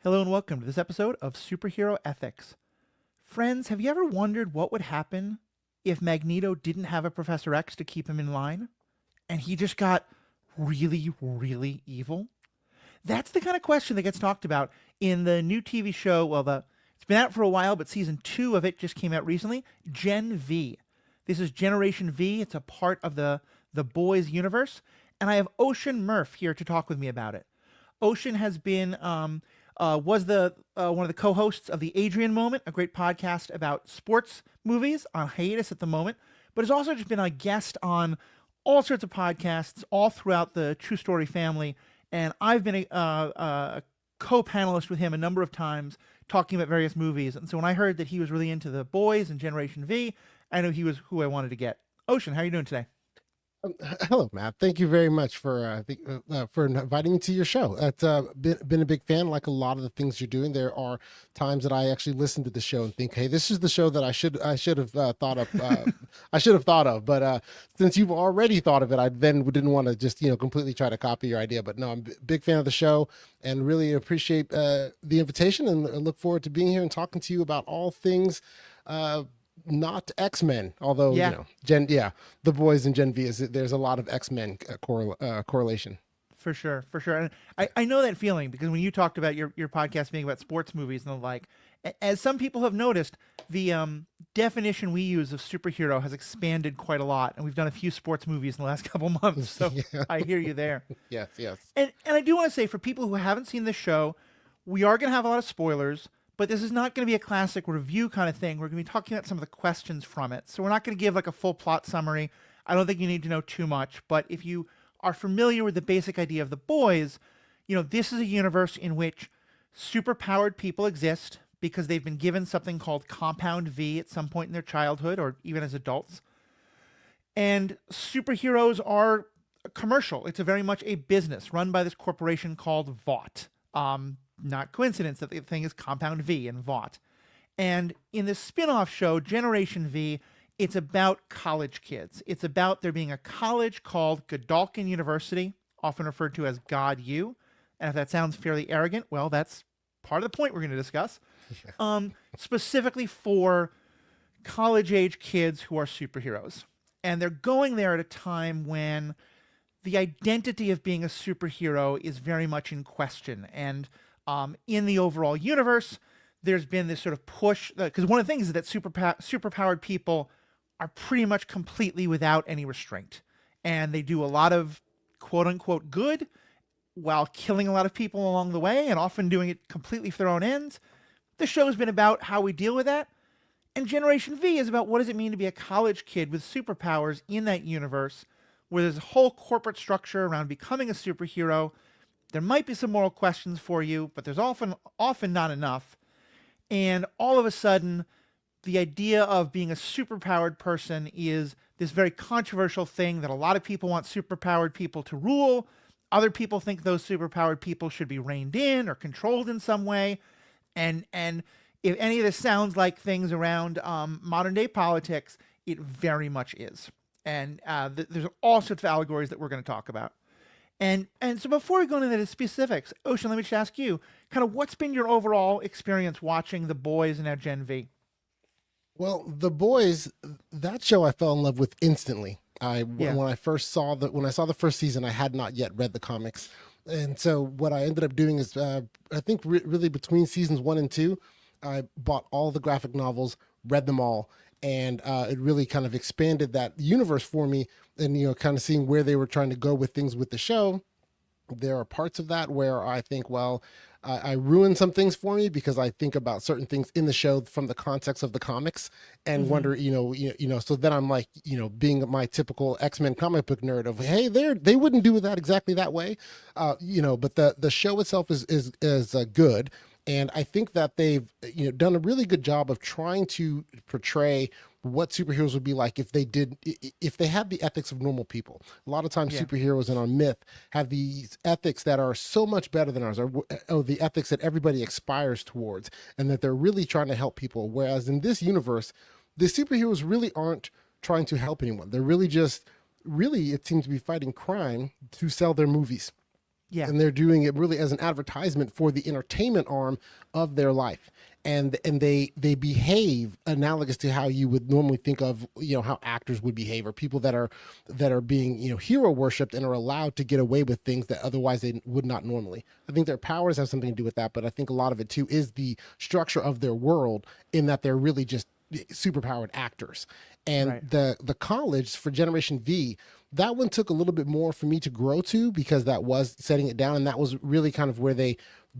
Hello and welcome to this episode of Superhero Ethics. Friends, have you ever wondered what would happen if Magneto didn't have a Professor X to keep him in line and he just got really, really evil? That's the kind of question that gets talked about in the new TV show. It's been out for a while, but season 2 of it just came out recently. Gen V. This is Generation V. It's a part of the Boys universe, and I have Ocean Murph here to talk with me about it. Ocean has been was the one of the co-hosts of the Adrian Moment, a great podcast about sports movies on hiatus at the moment, but has also just been a guest on all sorts of podcasts all throughout the True Story family. And I've been a co-panelist with him a number of times talking about various movies. And so when I heard that he was really into The Boys and Generation V, I knew he was who I wanted to get. Ocean, how are you doing today? Hello, Matt. Thank you very much for inviting me to your show. I've been a big fan. Like a lot of the things you're doing, there are times that I actually listen to the show and think, "Hey, this is the show that I should have thought of. I should have thought of." But since you've already thought of it, I then didn't want to just completely try to copy your idea. But no, I'm a big fan of the show and really appreciate the invitation and look forward to being here and talking to you about all things. Not X-Men, although Yeah, the Boys and Gen V there's a lot of X-Men correlation. for sure, for sure. And I know that feeling because when you talked about your podcast being about sports movies and the like, as some people have noticed, the definition we use of superhero has expanded quite a lot, and we've done a few sports movies in the last couple months. So Yeah. I hear you there. Yes, yes. And I do want to say for people who haven't seen the show, we are going to have a lot of spoilers, but this is not going to be a classic review kind of thing. We're going to be talking about some of the questions from it. So we're not going to give like a full plot summary. I don't think you need to know too much, but if you are familiar with the basic idea of The Boys, this is a universe in which superpowered people exist because they've been given something called Compound V at some point in their childhood or even as adults. And superheroes are commercial. It's a very much a business run by this corporation called Vought. Not coincidence that the thing is Compound V and Vought. And in this spin-off show, Generation V, it's about college kids. It's about there being a college called Godalkin University, often referred to as God U. And if that sounds fairly arrogant, well, that's part of the point we're going to discuss. Specifically for college-age kids who are superheroes. And they're going there at a time when the identity of being a superhero is very much in question. And in the overall universe, there's been this sort of push because one of the things is that superpowered people are pretty much completely without any restraint, and they do a lot of quote unquote good while killing a lot of people along the way, and often doing it completely for their own ends. The show's been about how we deal with that, and Generation V is about what does it mean to be a college kid with superpowers in that universe, where there's a whole corporate structure around becoming a superhero. There might be some moral questions for you, but there's often not enough. And all of a sudden, the idea of being a superpowered person is this very controversial thing that a lot of people want superpowered people to rule. Other people think those superpowered people should be reined in or controlled in some way. And if any of this sounds like things around modern day politics, it very much is. And there's all sorts of allegories that we're going to talk about. And so before we go into the specifics, Ocean, let me just ask you, kind of what's been your overall experience watching The Boys and now Gen V? Well, The Boys, that show I fell in love with instantly. Yeah. When I saw the first season, I had not yet read the comics, and so what I ended up doing is I think really between seasons 1 and 2, I bought all the graphic novels, read them all, and it really kind of expanded that universe for me. And kind of seeing where they were trying to go with things with the show. There are parts of that where I think, well, I ruined some things for me because I think about certain things in the show from the context of the comics and Mm-hmm. wonder, so then I'm like, being my typical X-Men comic book nerd of, hey, they wouldn't do that exactly that way, but the show itself is good. And I think that they've done a really good job of trying to portray what superheroes would be like if they had the ethics of normal people. A lot of times Yeah. superheroes in our myth have these ethics that are so much better than ours, or the ethics that everybody aspires towards, and that they're really trying to help people. Whereas in this universe, the superheroes really aren't trying to help anyone. They're really just, really, it seems to be fighting crime to sell their movies. Yeah. and they're doing it really as an advertisement for the entertainment arm of their life. And they behave analogous to how you would normally think of, how actors would behave, or people that are being, hero worshipped and are allowed to get away with things that otherwise they would not normally. I think their powers have something to do with that, but I think a lot of it too is the structure of their world, in that they're really just superpowered actors. And Right. the college for Generation V, that one took a little bit more for me to grow to, because that was setting it down, and that was really kind of where they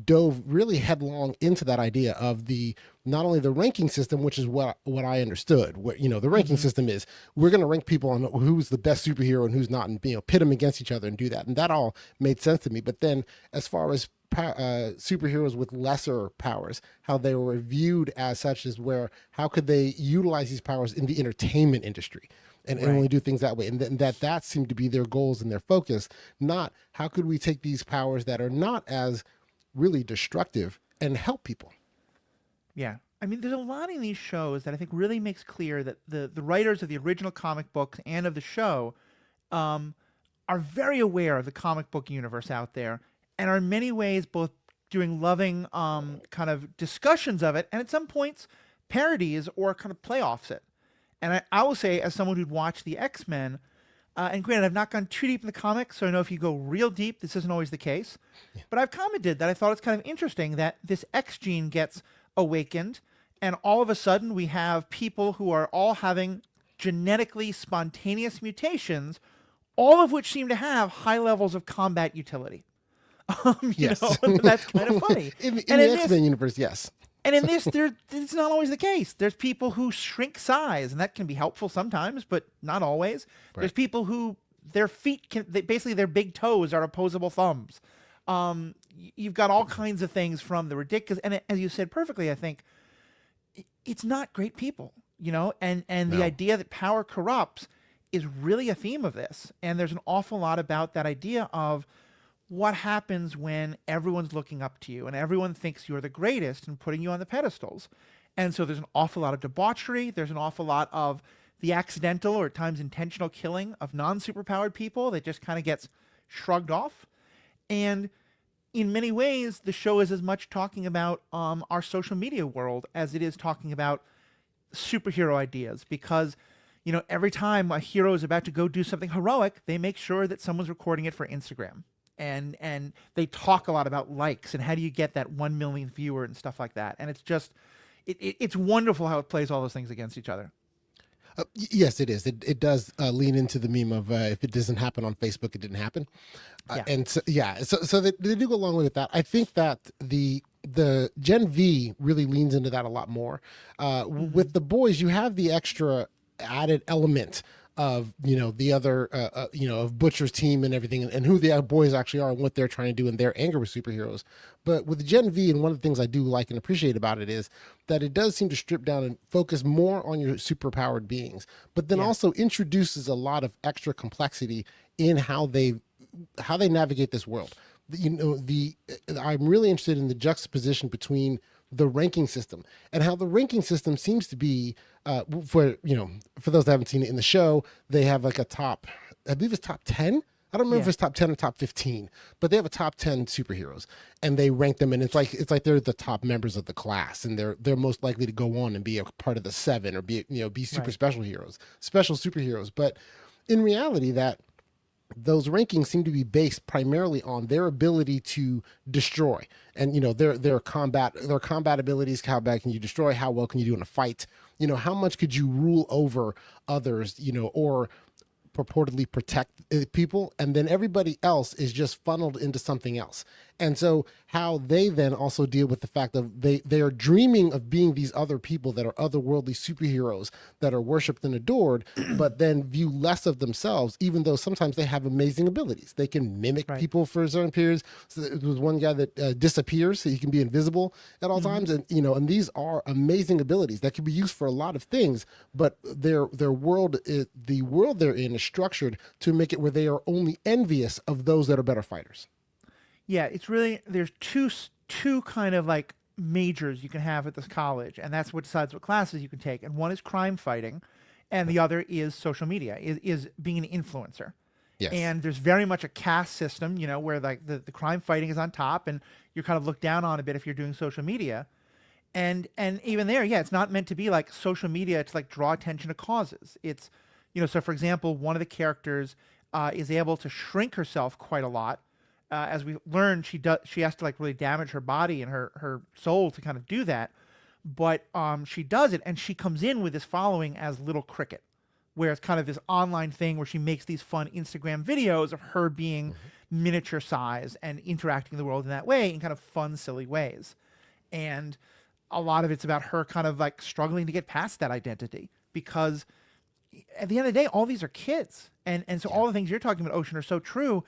dove really headlong into that idea of the not only the ranking system, which is what I understood. What the ranking Hmm. system is, we're going to rank people on who's the best superhero and who's not, and pit them against each other and do that, and that all made sense to me. But then, as far as superheroes with lesser powers, how they were viewed as such, is where how could they utilize these powers in the entertainment industry, and Right. only do things that way, and that seemed to be their goals and their focus, not how could we take these powers that are not as really destructive and help people. Yeah. I mean, there's a lot in these shows that I think really makes clear that the writers of the original comic books and of the show um, are very aware of the comic book universe out there, and are in many ways both doing loving kind of discussions of it, and at some points parodies or kind of playoffs it. And I will say, as someone who'd watched the X-Men, and granted, I've not gone too deep in the comics, so I know if you go real deep, this isn't always the case. But I've commented that I thought it's kind of interesting that this X gene gets awakened, and all of a sudden we have people who are all having genetically spontaneous mutations, all of which seem to have high levels of combat utility. Yes. That's kind of funny. In And the in this, X-Men universe, yes. and in this, it's not always the case. There's people who shrink size, and that can be helpful sometimes, but not always. There's Right. people who their feet basically their big toes are opposable thumbs. You've got all kinds of things from the ridiculous, and as you said perfectly, I think it's not great people, and the No. idea that power corrupts is really a theme of this. And there's an awful lot about that idea of what happens when everyone's looking up to you and everyone thinks you're the greatest and putting you on the pedestals. And so there's an awful lot of debauchery. There's an awful lot of the accidental or at times intentional killing of non-superpowered people that just kind of gets shrugged off. And in many ways, the show is as much talking about our social media world as it is talking about superhero ideas, because every time a hero is about to go do something heroic, they make sure that someone's recording it for Instagram, and they talk a lot about likes and how do you get that 1 millionth viewer and stuff like that. And it's just it's wonderful how it plays all those things against each other. Yes, it is. It does lean into the meme of if it doesn't happen on Facebook, it didn't happen. Yeah. And so, yeah, so they do go along with that. I think that the Gen V really leans into that a lot more. With the boys, you have the extra added element of the other of Butcher's team and everything, and who the boys actually are and what they're trying to do and their anger with superheroes. But with Gen V, and one of the things I do like and appreciate about it is that it does seem to strip down and focus more on your superpowered beings, but then Yeah. also introduces a lot of extra complexity in how they navigate this world. I'm really interested in the juxtaposition between the ranking system and how the ranking system seems to be for those that haven't seen it in the show, they have like a top, I believe it's top 10. I don't remember if Yeah. it's top 10 or top 15, but they have a top 10 superheroes, and they rank them, and it's like they're the top members of the class, and they're most likely to go on and be a part of the seven, or be super Right. special superheroes. But in reality, that those rankings seem to be based primarily on their ability to destroy, and their combat abilities. How bad can you destroy? How well can you do in a fight? How much could you rule over others? Or purportedly protect people, and then everybody else is just funneled into something else. And so how they then also deal with the fact of they are dreaming of being these other people that are otherworldly superheroes that are worshipped and adored, but then view less of themselves, even though sometimes they have amazing abilities. They can mimic Right. people for certain periods. So there was one guy that disappears, so he can be invisible at all times, and and these are amazing abilities that can be used for a lot of things. But their world, the world they're in, is structured to make it where they are only envious of those that are better fighters. Yeah, it's really there's two kind of like majors you can have at this college, and that's what decides what classes you can take. And one is crime fighting, and the other is social media, is being an influencer. Yes. And there's very much a caste system, where like the crime fighting is on top, and you're kind of looked down on a bit if you're doing social media. And even there, yeah, it's not meant to be like social media to like draw attention to causes. It's, so for example, one of the characters is able to shrink herself quite a lot. As we learn, she has to like really damage her body and her soul to kind of do that. But she does it, and she comes in with this following as Little Cricket, where it's kind of this online thing where she makes these fun Instagram videos of her being miniature size and interacting in the world in that way in kind of fun, silly ways. And a lot of it's about her kind of like struggling to get past that identity, because at the end of the day, all these are kids. And so all the things you're talking about, Ocean, are so true,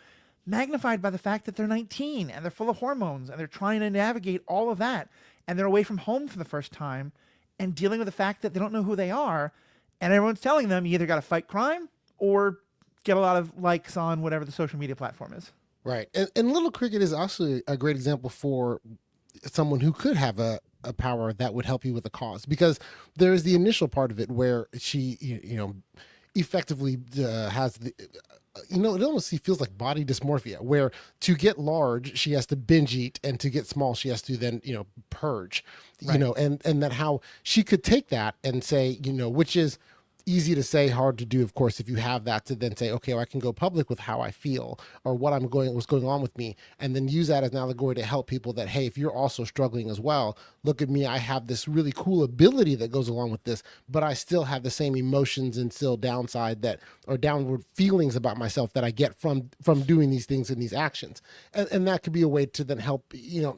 magnified by the fact that they're 19 and they're full of hormones and they're trying to navigate all of that. And they're away from home for the first time and dealing with the fact that they don't know who they are. And everyone's telling them you either got to fight crime or get a lot of likes on whatever the social media platform is. Right. And Little Cricket is also a great example for someone who could have a power that would help you with a cause, because there is the initial part of it where she, effectively has the, it almost feels like body dysmorphia, where to get large, she has to binge eat, and to get small, she has to then, purge, Right. and that how she could take that and say, which is easy to say, hard to do, of course, if you have that to then say, okay, well, I can go public with how I feel or what's going on with me, and then use that as an allegory to help people that, hey, if you're also struggling as well, look at me, I have this really cool ability that goes along with this, but I still have the same emotions and still downside that, or downward feelings about myself that I get from doing these things and these actions. And that could be a way to then help,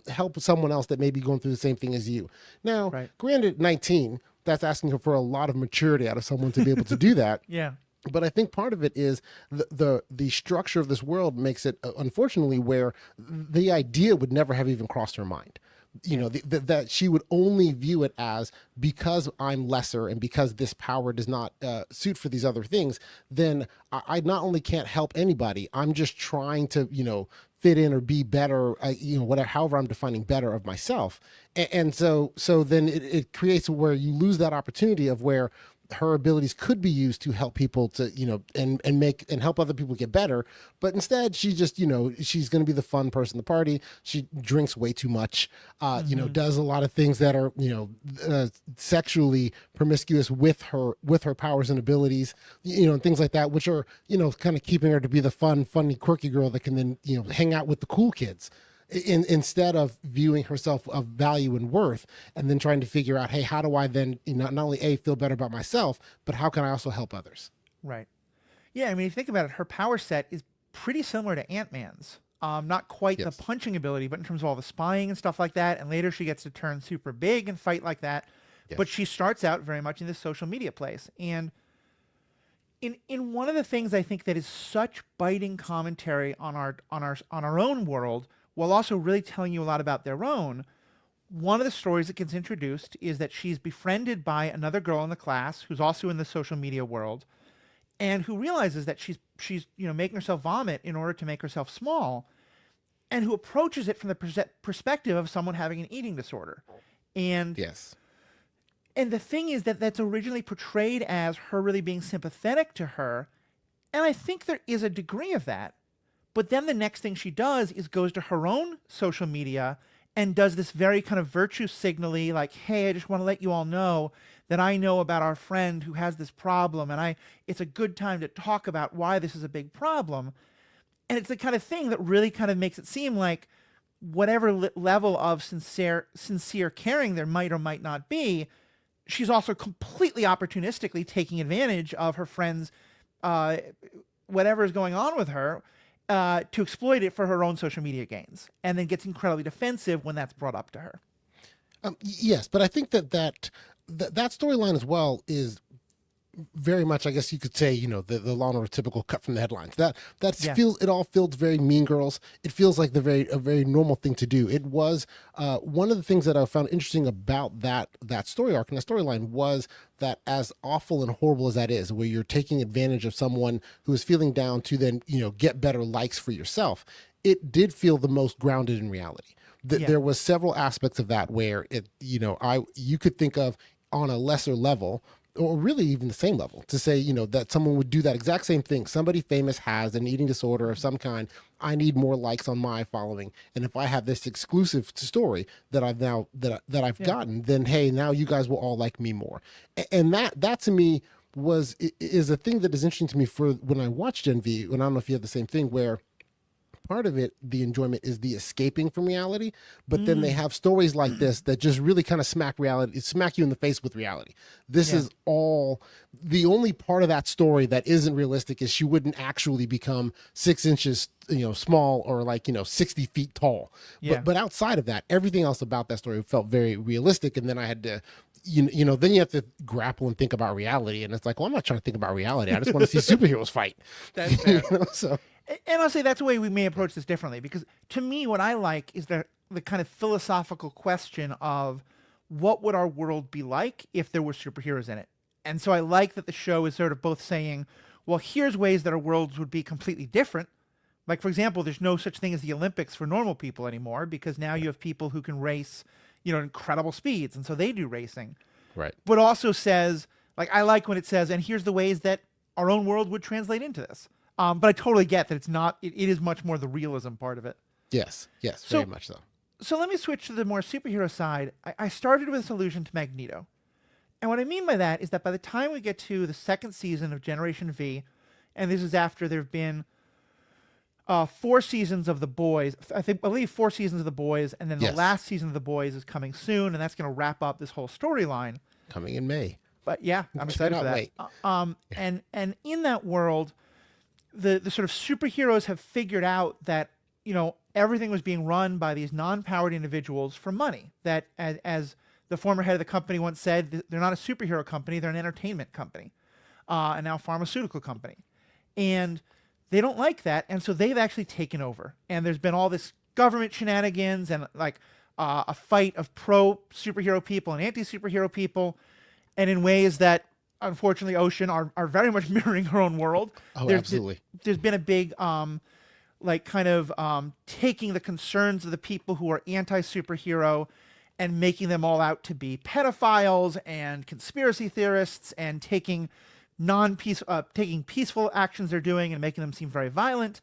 help someone else that may be going through the same thing as you. Now, Right. granted, 19, that's asking for a lot of maturity out of someone to be able to do that. Yeah. But I think part of it is the structure of this world makes it, unfortunately, where the idea would never have even crossed her mind. That she would only view it as, because I'm lesser and because this power does not suit for these other things, then I not only can't help anybody, I'm just trying to, fit in or be better, whatever, however I'm defining better of myself. And so then it creates where you lose that opportunity of where her abilities could be used to help people to, and make and help other people get better. But instead, she just, she's going to be the fun person at the party. She drinks way too much, does a lot of things that are, sexually promiscuous with her powers and abilities, and things like that, which are, kind of keeping her to be the fun, funny, quirky girl that can then, hang out with the cool kids. Instead of viewing herself of value and worth, and then trying to figure out, hey, how do I then, not only feel better about myself, but how can I also help others? Right. Yeah, I mean, if you think about it, her power set is pretty similar to Ant-Man's. Not quite Yes. the punching ability, but in terms of all the spying and stuff like that. And later she gets to turn super big and fight like that. Yes. But she starts out very much in this social media place. And in one of the things I think that is such biting commentary on our own world, while also really telling you a lot about their own, one of the stories that gets introduced is that she's befriended by another girl in the class who's also in the social media world, and who realizes that she's making herself vomit in order to make herself small, and who approaches it from the perspective of someone having an eating disorder. And Yes. and the thing is that that's originally portrayed as her really being sympathetic to her, and I think there is a degree of that. But then the next thing she does is goes to her own social media and does this very kind of virtue signally, like, hey, I just want to let you all know that I know about our friend who has this problem, and it's a good time to talk about why this is a big problem. And it's the kind of thing that really kind of makes it seem like whatever level of sincere caring there might or might not be, she's also completely opportunistically taking advantage of her friend's whatever is going on with her, to exploit it for her own social media gains, and then gets incredibly defensive when that's brought up to her. Yes, but I think that storyline as well is very much, I guess you could say, the lawn typical cut from the headlines. Yeah. It all feels very Mean Girls. It feels like a very normal thing to do. It was one of the things that I found interesting about that story arc and that storyline was that, as awful and horrible as that is, where you're taking advantage of someone who is feeling down to then, get better likes for yourself, it did feel the most grounded in reality. Yeah. There was several aspects of that where you could think of on a lesser level, or really even the same level, to say, that someone would do that exact same thing. Somebody famous has an eating disorder of some kind. I need more likes on my following. And if I have this exclusive story that I've now, that I've gotten, then, hey, now you guys will all like me more. And that to me is a thing that is interesting to me for when I watch Gen V, and I don't know if you have the same thing, where part of it, the enjoyment, is the escaping from reality, but then they have stories like this that just really kind of smack you in the face with reality. This is all, the only part of that story that isn't realistic is she wouldn't actually become 6 inches small, or 60 feet tall. But outside of that, everything else about that story felt very realistic. And then I had to then you have to grapple and think about reality, and it's like, well, I'm not trying to think about reality, I just want to see superheroes fight. That's fair. So And I'll say that's the way we may approach this differently, because to me, what I like is the kind of philosophical question of what would our world be like if there were superheroes in it. And so I like that the show is sort of both saying, well, here's ways that our worlds would be completely different. Like, for example, there's no such thing as the Olympics for normal people anymore, because now you have people who can race, incredible speeds, and so they do racing. right. But also says, like, I like when it says, and here's the ways that our own world would translate into this. But I totally get that it's not, it is much more the realism part of it. Yes, very much so. So let me switch to the more superhero side. I started with this allusion to Magneto. And what I mean by that is that by the time we get to the second season of Generation V, and this is after there have been 4 seasons of The Boys, I believe 4 seasons of The Boys, and then the last season of The Boys is coming soon, and that's going to wrap up this whole storyline. Coming in May. But yeah, I'm excited for that. Wait. And in that world, the sort of superheroes have figured out that, everything was being run by these non-powered individuals for money. That, as the former head of the company once said, they're not a superhero company, they're an entertainment company, and now a pharmaceutical company. And they don't like that, and so they've actually taken over. And there's been all this government shenanigans and a fight of pro-superhero people and anti-superhero people, and in ways that, unfortunately, Ocean are very much mirroring her own world. Oh, absolutely. There's been a big, taking the concerns of the people who are anti-superhero and making them all out to be pedophiles and conspiracy theorists, and taking peaceful actions they're doing and making them seem very violent.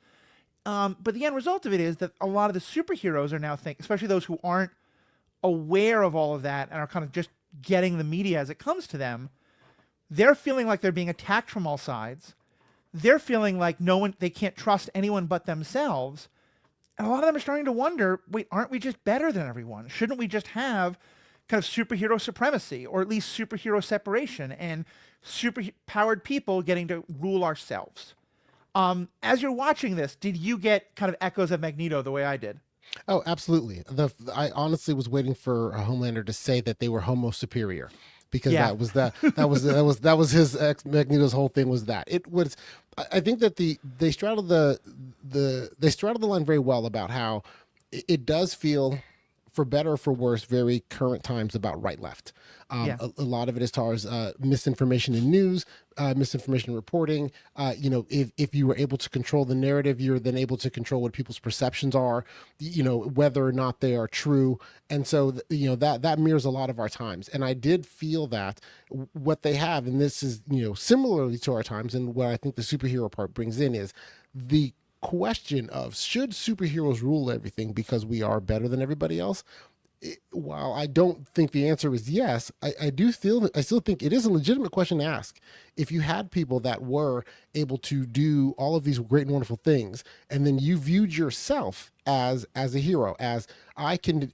But the end result of it is that a lot of the superheroes are now especially those who aren't aware of all of that and are kind of just getting the media as it comes to them, they're feeling like they're being attacked from all sides. They're feeling like they can't trust anyone but themselves. And a lot of them are starting to wonder, wait, aren't we just better than everyone? Shouldn't we just have kind of superhero supremacy, or at least superhero separation, and super-powered people getting to rule ourselves? As you're watching this, did you get kind of echoes of Magneto the way I did? Oh, absolutely. I honestly was waiting for Homelander to say that they were homo superior, because that was his Magneto's whole thing, was that it was. I think that they straddled they straddled the line very well about how it does feel, for better or for worse, very current times about right left. A lot of it is towards misinformation in news, misinformation reporting. If you were able to control the narrative, you're then able to control what people's perceptions are, whether or not they are true. And so, that mirrors a lot of our times. And I did feel that what they have, and this is, similarly to our times, and what I think the superhero part brings in is the question of, should superheroes rule everything because we are better than everybody else? While I don't think the answer is yes, I still think it is a legitimate question to ask. If you had people that were able to do all of these great and wonderful things, and then you viewed yourself as a hero, as I can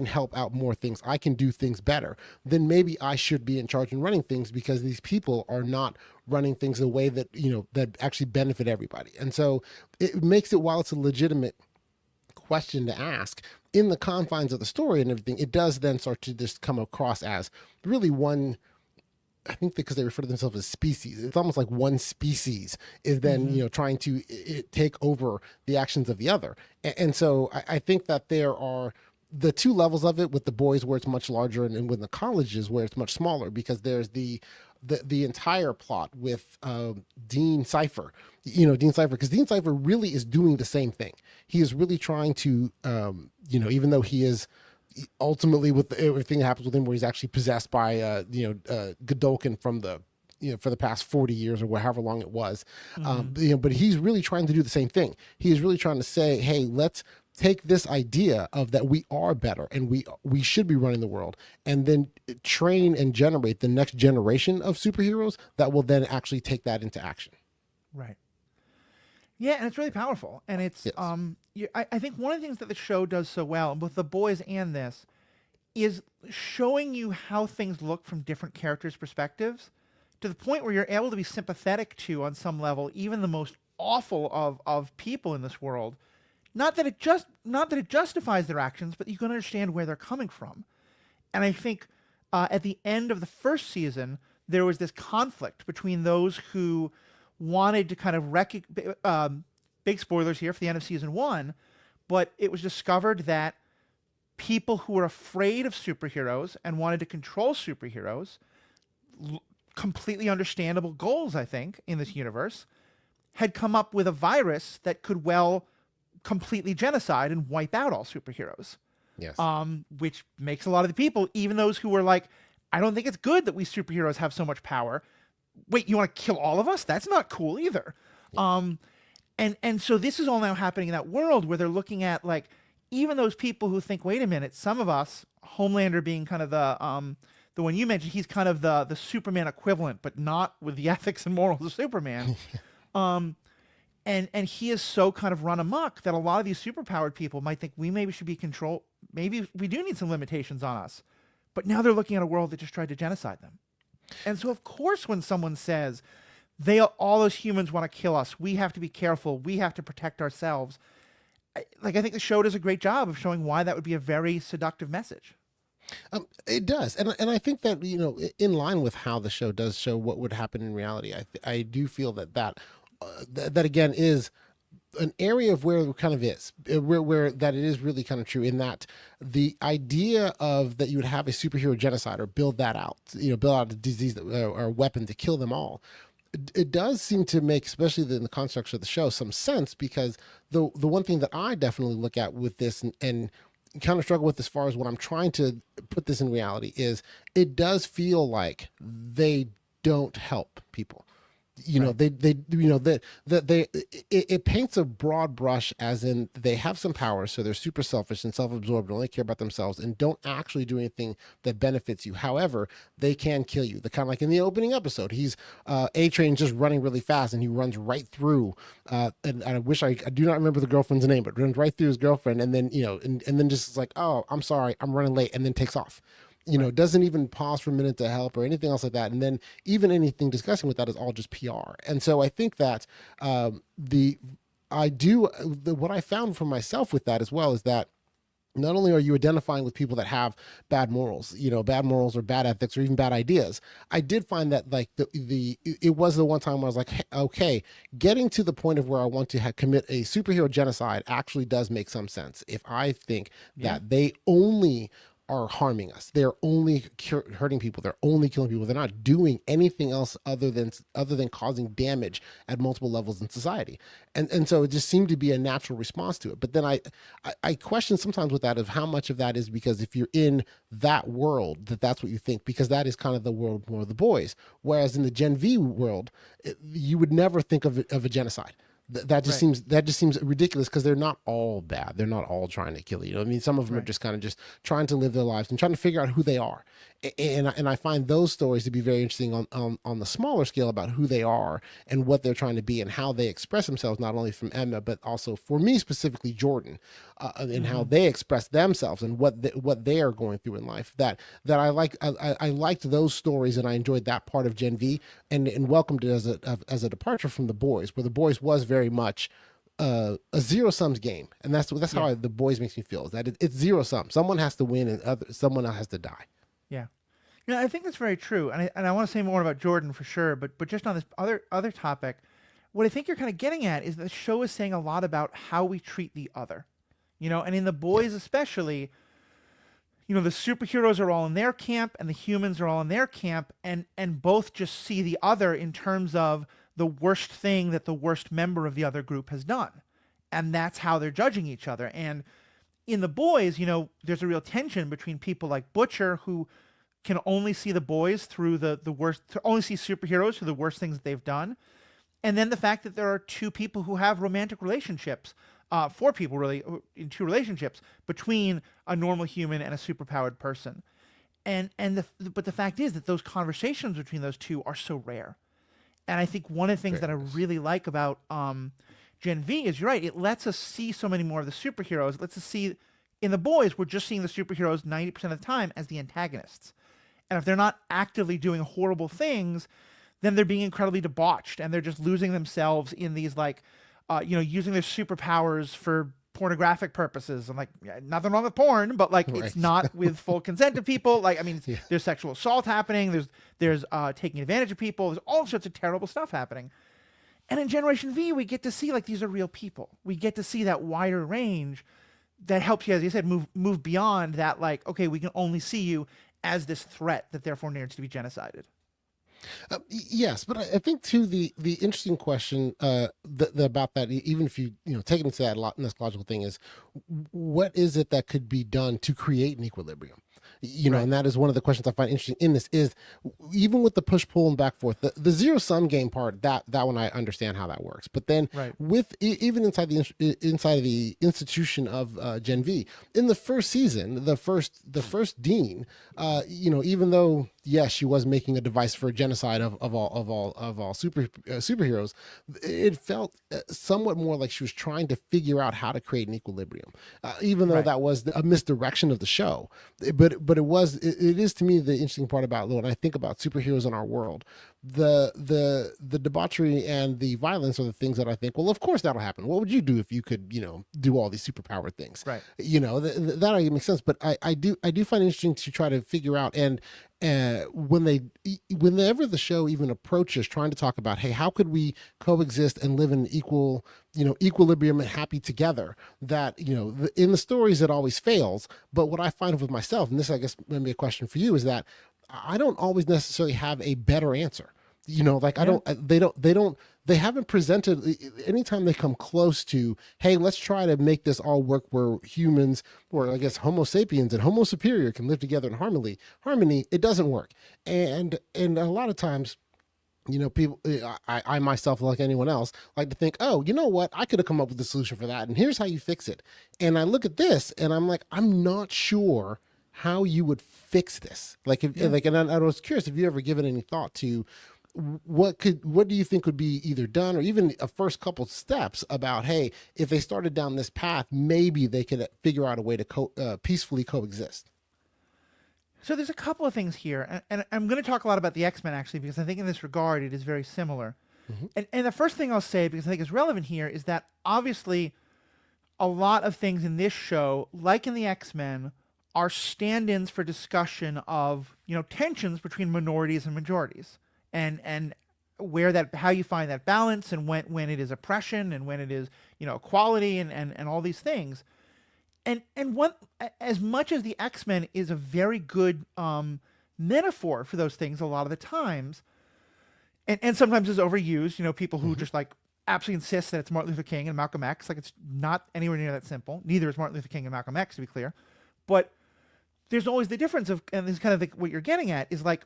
help out more things, I can do things better, then maybe I should be in charge and running things, because these people are not running things in a way that, that actually benefit everybody. And so it makes it, while it's a legitimate question to ask, in the confines of the story and everything, it does then start to just come across as really one, I think, because they refer to themselves as species. It's almost like one species is then, trying to take over the actions of the other. And so I think that there are the two levels of it, with the boys where it's much larger, and with the colleges where it's much smaller, because there's the entire plot with Dean Cypher, because Dean Cypher really is doing the same thing. He is really trying to, even though he is, ultimately with everything that happens with him, where he's actually possessed by Godolkin from the for the past 40 years or however long it was. But he's really trying to do the same thing. He's really trying to say, hey, let's take this idea of that we are better and we should be running the world, and then train and generate the next generation of superheroes that will then actually take that into action. Right. Yeah, and it's really powerful. And it's Yes. I think one of the things that the show does so well, both The Boys and this, is showing you how things look from different characters' perspectives, to the point where you're able to be sympathetic to, on some level, even the most awful of people in this world. Not that it justifies their actions, but you can understand where they're coming from. And I think at the end of the first season, there was this conflict between those who wanted to kind of big spoilers here for the end of season 1, but it was discovered that people who were afraid of superheroes and wanted to control superheroes, completely understandable goals, I think, in this universe, had come up with a virus that could completely genocide and wipe out all superheroes. Yes. Which makes a lot of the people, even those who were like, I don't think it's good that we superheroes have so much power. Wait, you want to kill all of us? That's not cool either. Yeah. And so this is all now happening in that world where they're looking at, like, even those people who think, wait a minute, some of us, Homelander being kind of the one you mentioned, he's kind of the Superman equivalent, but not with the ethics and morals of Superman. And he is so kind of run amok that a lot of these superpowered people might think we maybe should be controlled. Maybe we do need some limitations on us. But now they're looking at a world that just tried to genocide them. And so, of course, when someone says all those humans want to kill us, we have to be careful, we have to protect ourselves. I think the show does a great job of showing why that would be a very seductive message. It does, and I think that in line with how the show does show what would happen in reality, I do feel that again is an area of where it kind of is where that it is really kind of true, in that the idea of that you would have a superhero genocide or build out a disease or a weapon to kill them all. It does seem to make, especially in the construct of the show, some sense, because the one thing that I definitely look at with this and kind of struggle with as far as when I'm trying to put this in reality is it does feel like they don't help people. Right. It paints a broad brush as in they have some power, so they're super selfish and self-absorbed and only care about themselves and don't actually do anything that benefits you. However, they can kill you. The kind of like in the opening episode, he's A-Train just running really fast and he runs right through and I do not remember the girlfriend's name, but runs right through his girlfriend, and then and then just like, oh, I'm sorry, I'm running late, and then takes off. Doesn't even pause for a minute to help or anything else like that. And then even anything discussing with that is all just PR. And so I think that what I found for myself with that as well is that not only are you identifying with people that have bad morals, or bad ethics or even bad ideas, I did find that like it was the one time where I was like, hey, okay, getting to the point of where I want to commit a superhero genocide actually does make some sense. If I think that they only are harming us, they're only hurting people, they're only killing people, they're not doing anything else other than causing damage at multiple levels in society, and so it just seemed to be a natural response to it. But then I question sometimes with that of how much of that is because if you're in that world that's what you think, because that is kind of the world more of the boys, whereas in the Gen V world you would never think of a genocide. That just seems ridiculous, because they're not all bad. They're not all trying to kill you. I mean, some of them are just kind of just trying to live their lives and trying to figure out who they are. And I find those stories to be very interesting on the smaller scale about who they are and what they're trying to be and how they express themselves, not only from Emma, but also for me specifically Jordan, and how they express themselves and what they are going through in life. That I like. I liked those stories, and I enjoyed that part of Gen V, and welcomed it as a departure from the boys, where the boys was very much a zero sums game, and that's how the boys makes me feel, is that it's zero sum. Someone has to win and someone else has to die. Yeah. I think that's very true. And I want to say more about Jordan for sure, but just on this other topic, what I think you're kind of getting at is the show is saying a lot about how we treat the other. And in the boys especially, the superheroes are all in their camp and the humans are all in their camp, and both just see the other in terms of the worst thing that the worst member of the other group has done. And that's how they're judging each other. And in The Boys, there's a real tension between people like Butcher, who can only see the boys through the worst, only see superheroes through the worst things that they've done. And then the fact that there are two people who have romantic relationships, four people really, in two relationships between a normal human and a superpowered person. But the fact is that those conversations between those two are so rare. And I think one of the things that I really like about Gen V is, you're right, it lets us see so many more of the superheroes. It lets us see, in The Boys, we're just seeing the superheroes 90% of the time as the antagonists. And if they're not actively doing horrible things, then they're being incredibly debauched, and they're just losing themselves in these, like, using their superpowers for pornographic purposes. And, like, nothing wrong with porn, but, like, Right. it's not with full consent of people. Like, I mean, Yeah. there's sexual assault happening. There's taking advantage of people. There's all sorts of terrible stuff happening. And in Generation V, we get to see, like, these are real people. We get to see that wider range that helps you, as you said, move beyond that, like, okay, we can only see you as this threat that therefore needs to be genocided. Yes, but I think too the interesting question about that, even if you take it into that next logical thing, is what is it that could be done to create an equilibrium? Right. And that is one of the questions I find interesting in this, is even with the push pull and back forth, the zero sum game part, that one I understand how that works. But then Right. with even inside the institution of Gen V, in the first season, the first dean, even though yes, she was making a device for a genocide of all superheroes, it felt somewhat more like she was trying to figure out how to create an equilibrium, even though Right. that was a misdirection of the show. But it is to me the interesting part about when I think about superheroes in our world, the debauchery and the violence are the things that I think, well, of course that'll happen. What would you do if you could do all these superpower things? Right. That makes sense. But I do find it interesting to try to figure out, and whenever the show even approaches trying to talk about, hey, how could we coexist and live in equilibrium and happy together, that in the stories it always fails. But what I find with myself, and this I guess maybe a question for you, is that I don't always necessarily have a better answer. They haven't presented, anytime they come close to, hey, let's try to make this all work where humans, or I guess Homo sapiens and Homo superior, can live together in harmony, it doesn't work. And a lot of times, people, I myself, like anyone else, like to think, oh, you know what, I could have come up with a solution for that, and here's how you fix it. And I look at this and I'm like, I'm not sure how you would fix this. And I was curious if you ever given any thought to what do you think would be either done, or even a first couple steps about, hey, if they started down this path, maybe they could figure out a way to peacefully coexist. So there's a couple of things here, and I'm going to talk a lot about the X-Men, actually, because I think in this regard it is very similar. And the first thing I'll say, because I think is relevant here, is that obviously a lot of things in this show, like in the X-Men, are stand-ins for discussion of tensions between minorities and majorities, and how you find that balance, and when it is oppression and when it is equality, and all these things. And what, as much as the X-Men is a very good metaphor for those things a lot of the times, and sometimes is overused, people who just like absolutely insist that it's Martin Luther King and Malcolm X, like, it's not anywhere near that simple. Neither is Martin Luther King and Malcolm X, to be clear. But there's always the difference of, and this is kind of what you're getting at, is like,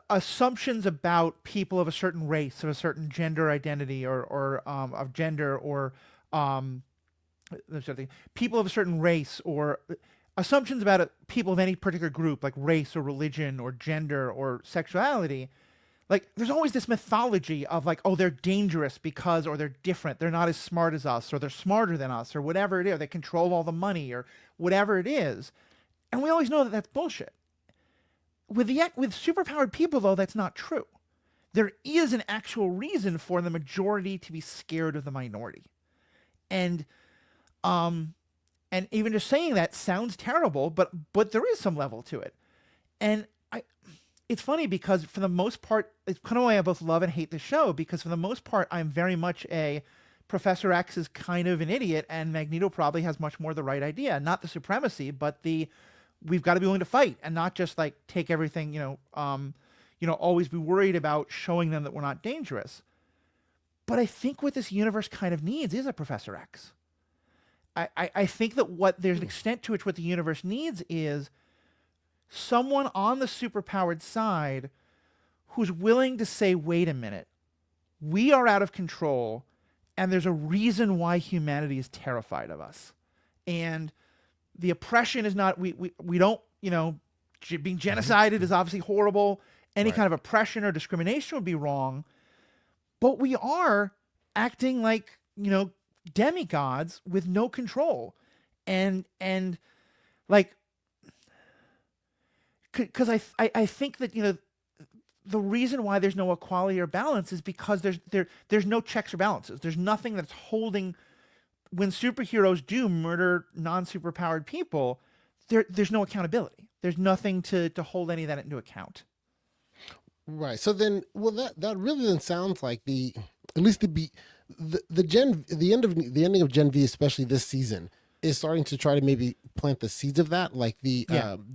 assumptions about people of a certain race, of a certain gender identity, or of gender, or people of a certain race, or assumptions about people of any particular group, like race or religion or gender or sexuality. Like, there's always this mythology of, like, oh, they're dangerous because, or they're different, they're not as smart as us, or they're smarter than us, or whatever it is, they control all the money, or whatever it is. And we always know that that's bullshit. With superpowered people, though, that's not true. There is an actual reason for the majority to be scared of the minority. And even just saying that sounds terrible, but there is some level to it. And it's funny because, for the most part, it's kind of why I both love and hate the show, because for the most part, I'm very much a Professor X is kind of an idiot, and Magneto probably has much more the right idea. Not the supremacy, but we've got to be willing to fight, and not just like take everything, always be worried about showing them that we're not dangerous. But I think what this universe kind of needs is a Professor X. I think that there's an extent to which what the universe needs is someone on the superpowered side who's willing to say, wait a minute, we are out of control, and there's a reason why humanity is terrified of us. And the oppression is not, we don't, being genocided is obviously horrible. Any kind of oppression or discrimination would be wrong. But we are acting like, demigods with no control. And like, because I think that, the reason why there's no equality or balance is because there's no checks or balances. There's nothing that's holding, when superheroes do murder non-superpowered people, there's no accountability. There's nothing to hold any of that into account. Right. So then, well, that really then sounds like the ending of Gen V, especially this season, is starting to try to maybe plant the seeds of that. Like the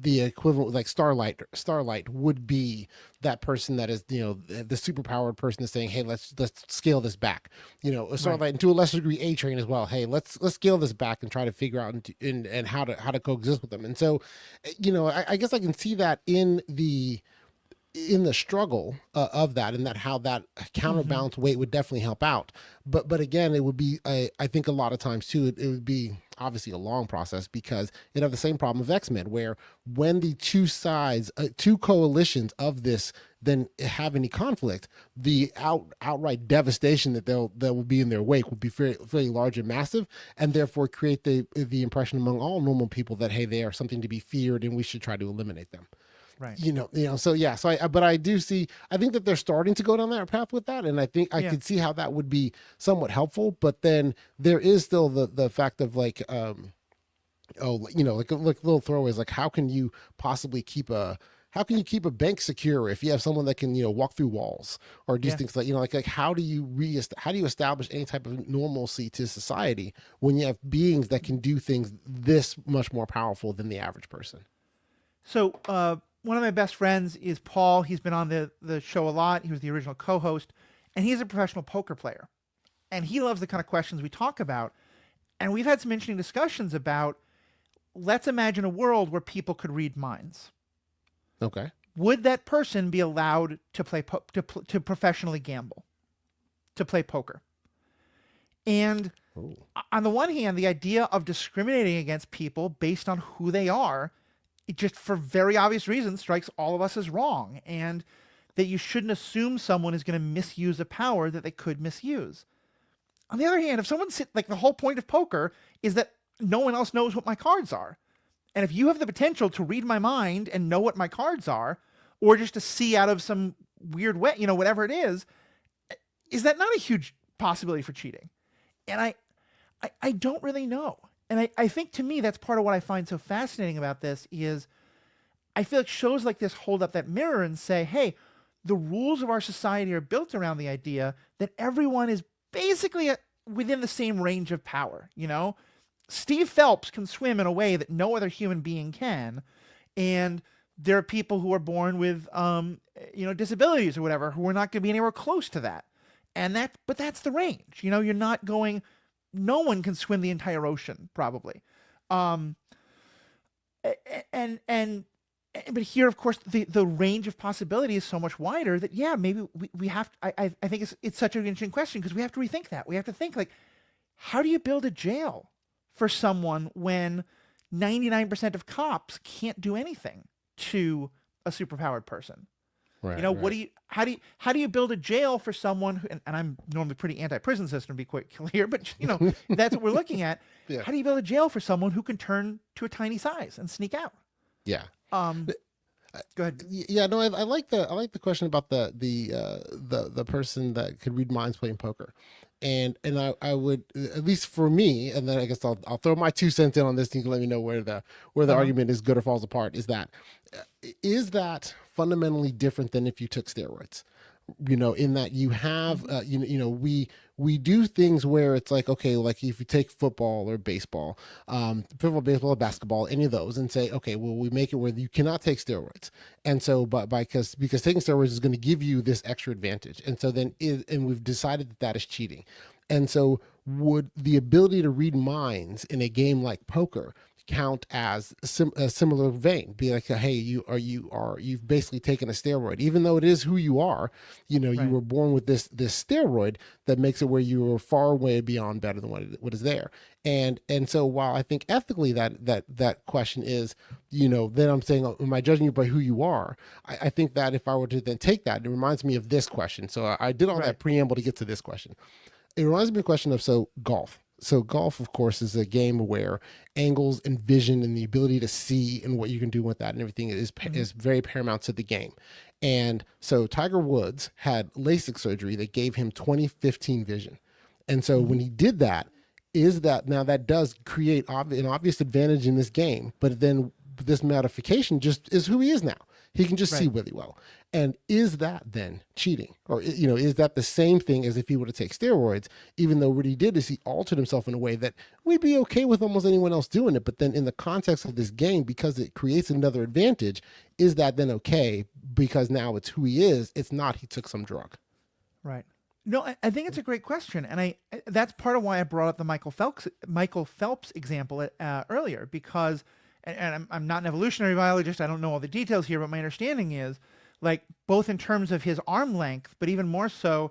equivalent, like Starlight would be that person that is, the superpowered person that's saying, hey, let's scale this back. Starlight, and to a lesser degree, A-Train as well. Hey, let's scale this back and try to figure out and how to coexist with them. And so, I guess I can see that in the struggle of that, and that how that counterbalance weight would definitely help out. But again, it would be, I think a lot of times too, it would be obviously a long process, because it have the same problem of X-Men, where when the two sides, two coalitions of this then have any conflict, the outright devastation that will be in their wake will be very large and massive, and therefore create the impression among all normal people that, hey, they are something to be feared and we should try to eliminate them. Right. So yeah, but I do see, I think that they're starting to go down that path with that. And I think I could see how that would be somewhat helpful, but then there is still the fact of like, like little throwaways, like how can you possibly keep a bank secure if you have someone that can, walk through walls or do things like, how do you establish any type of normalcy to society when you have beings that can do things this much more powerful than the average person? So, one of my best friends is Paul. He's been on the show a lot. He was the original co-host, and he's a professional poker player. And he loves the kind of questions we talk about. And we've had some interesting discussions about, let's imagine a world where people could read minds. Okay. Would that person be allowed to play to professionally gamble, to play poker? And on the one hand, the idea of discriminating against people based on who they are, it just for very obvious reasons strikes all of us as wrong, and that you shouldn't assume someone is going to misuse a power that they could misuse. On the other hand, if someone the whole point of poker is that no one else knows what my cards are. And if you have the potential to read my mind and know what my cards are, or just to see out of some weird way, whatever it is that not a huge possibility for cheating? And I don't really know. And I think, to me, that's part of what I find so fascinating about this is I feel like shows like this hold up that mirror and say, hey, the rules of our society are built around the idea that everyone is basically within the same range of power. Steve Phelps can swim in a way that no other human being can. And there are people who are born with, disabilities or whatever, who are not going to be anywhere close to that. But that's the range. You're not going... No one can swim the entire ocean, probably. But here, of course, the range of possibility is so much wider that, maybe we have to, I think it's such an interesting question, because we have to rethink that. We have to think, like, how do you build a jail for someone when 99% of cops can't do anything to a superpowered person? Right, how do you build a jail for someone who, and I'm normally pretty anti-prison system, to be quite clear, but that's what we're looking at. Yeah. How do you build a jail for someone who can turn to a tiny size and sneak out? Yeah. Go ahead. Yeah, no, I like the question about the person that could read minds playing poker. And I would, at least for me, and then I guess I'll throw my 2 cents in on this, and you can let me know where the argument is good or falls apart. Is that fundamentally different than if you took steroids? In that you have, we do things where it's like, okay, like if you take football or baseball, baseball, or basketball, any of those, and say, okay, well, we make it where you cannot take steroids. And so, because taking steroids is going to give you this extra advantage. And so and we've decided that is cheating. And so would the ability to read minds in a game like poker count as a similar vein? Be like, hey, you've basically taken a steroid, even though it is who you are. You Right. were born with this steroid that makes it where you are far way beyond better than what is there. And so while I think ethically that question is, then I'm saying, oh, am I judging you by who you are? I think that if I were to then take that, it reminds me of this question. So I did all Right. that preamble to get to this question. It reminds me of a question of, so golf. So golf, of course, is a game where angles and vision and the ability to see and what you can do with that and everything Mhm. is very paramount to the game. And so Tiger Woods had LASIK surgery that gave him 20/15 vision. And so when Mhm. he did that, is that now that does create an obvious advantage in this game, but then this modification just is who he is now. He can just see Right. really well. And is that then cheating? Or, is that the same thing as if he were to take steroids, even though what he did is he altered himself in a way that we'd be okay with almost anyone else doing it. But then in the context of this game, because it creates another advantage, is that then okay? Because now it's who he is. It's not he took some drug. Right. No, I think it's a great question, and that's part of why I brought up the Michael Phelps example earlier, because and I'm not an evolutionary biologist. I don't know all the details here, but my understanding is, like, both in terms of his arm length, but even more so,